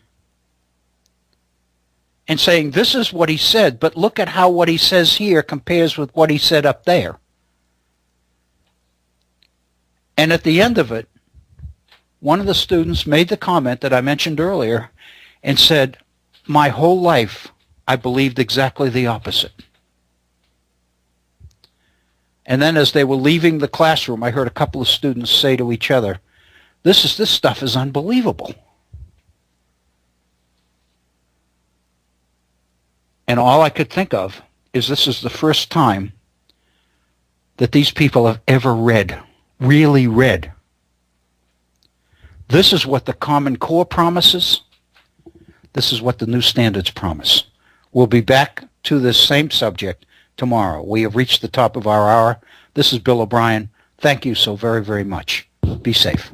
And saying, this is what he said, but look at how what he says here compares with what he said up there. And at the end of it, one of the students made the comment that I mentioned earlier and said, my whole life I believed exactly the opposite. And then as they were leaving the classroom, I heard a couple of students say to each other, this stuff is unbelievable. And all I could think of is this is the first time that these people have ever read, really read. This is what the Common Core promises. This is what the new standards promise. We'll be back to this same subject tomorrow. We have reached the top of our hour. This is Bill O'Brien. Thank you so very, very much. Be safe.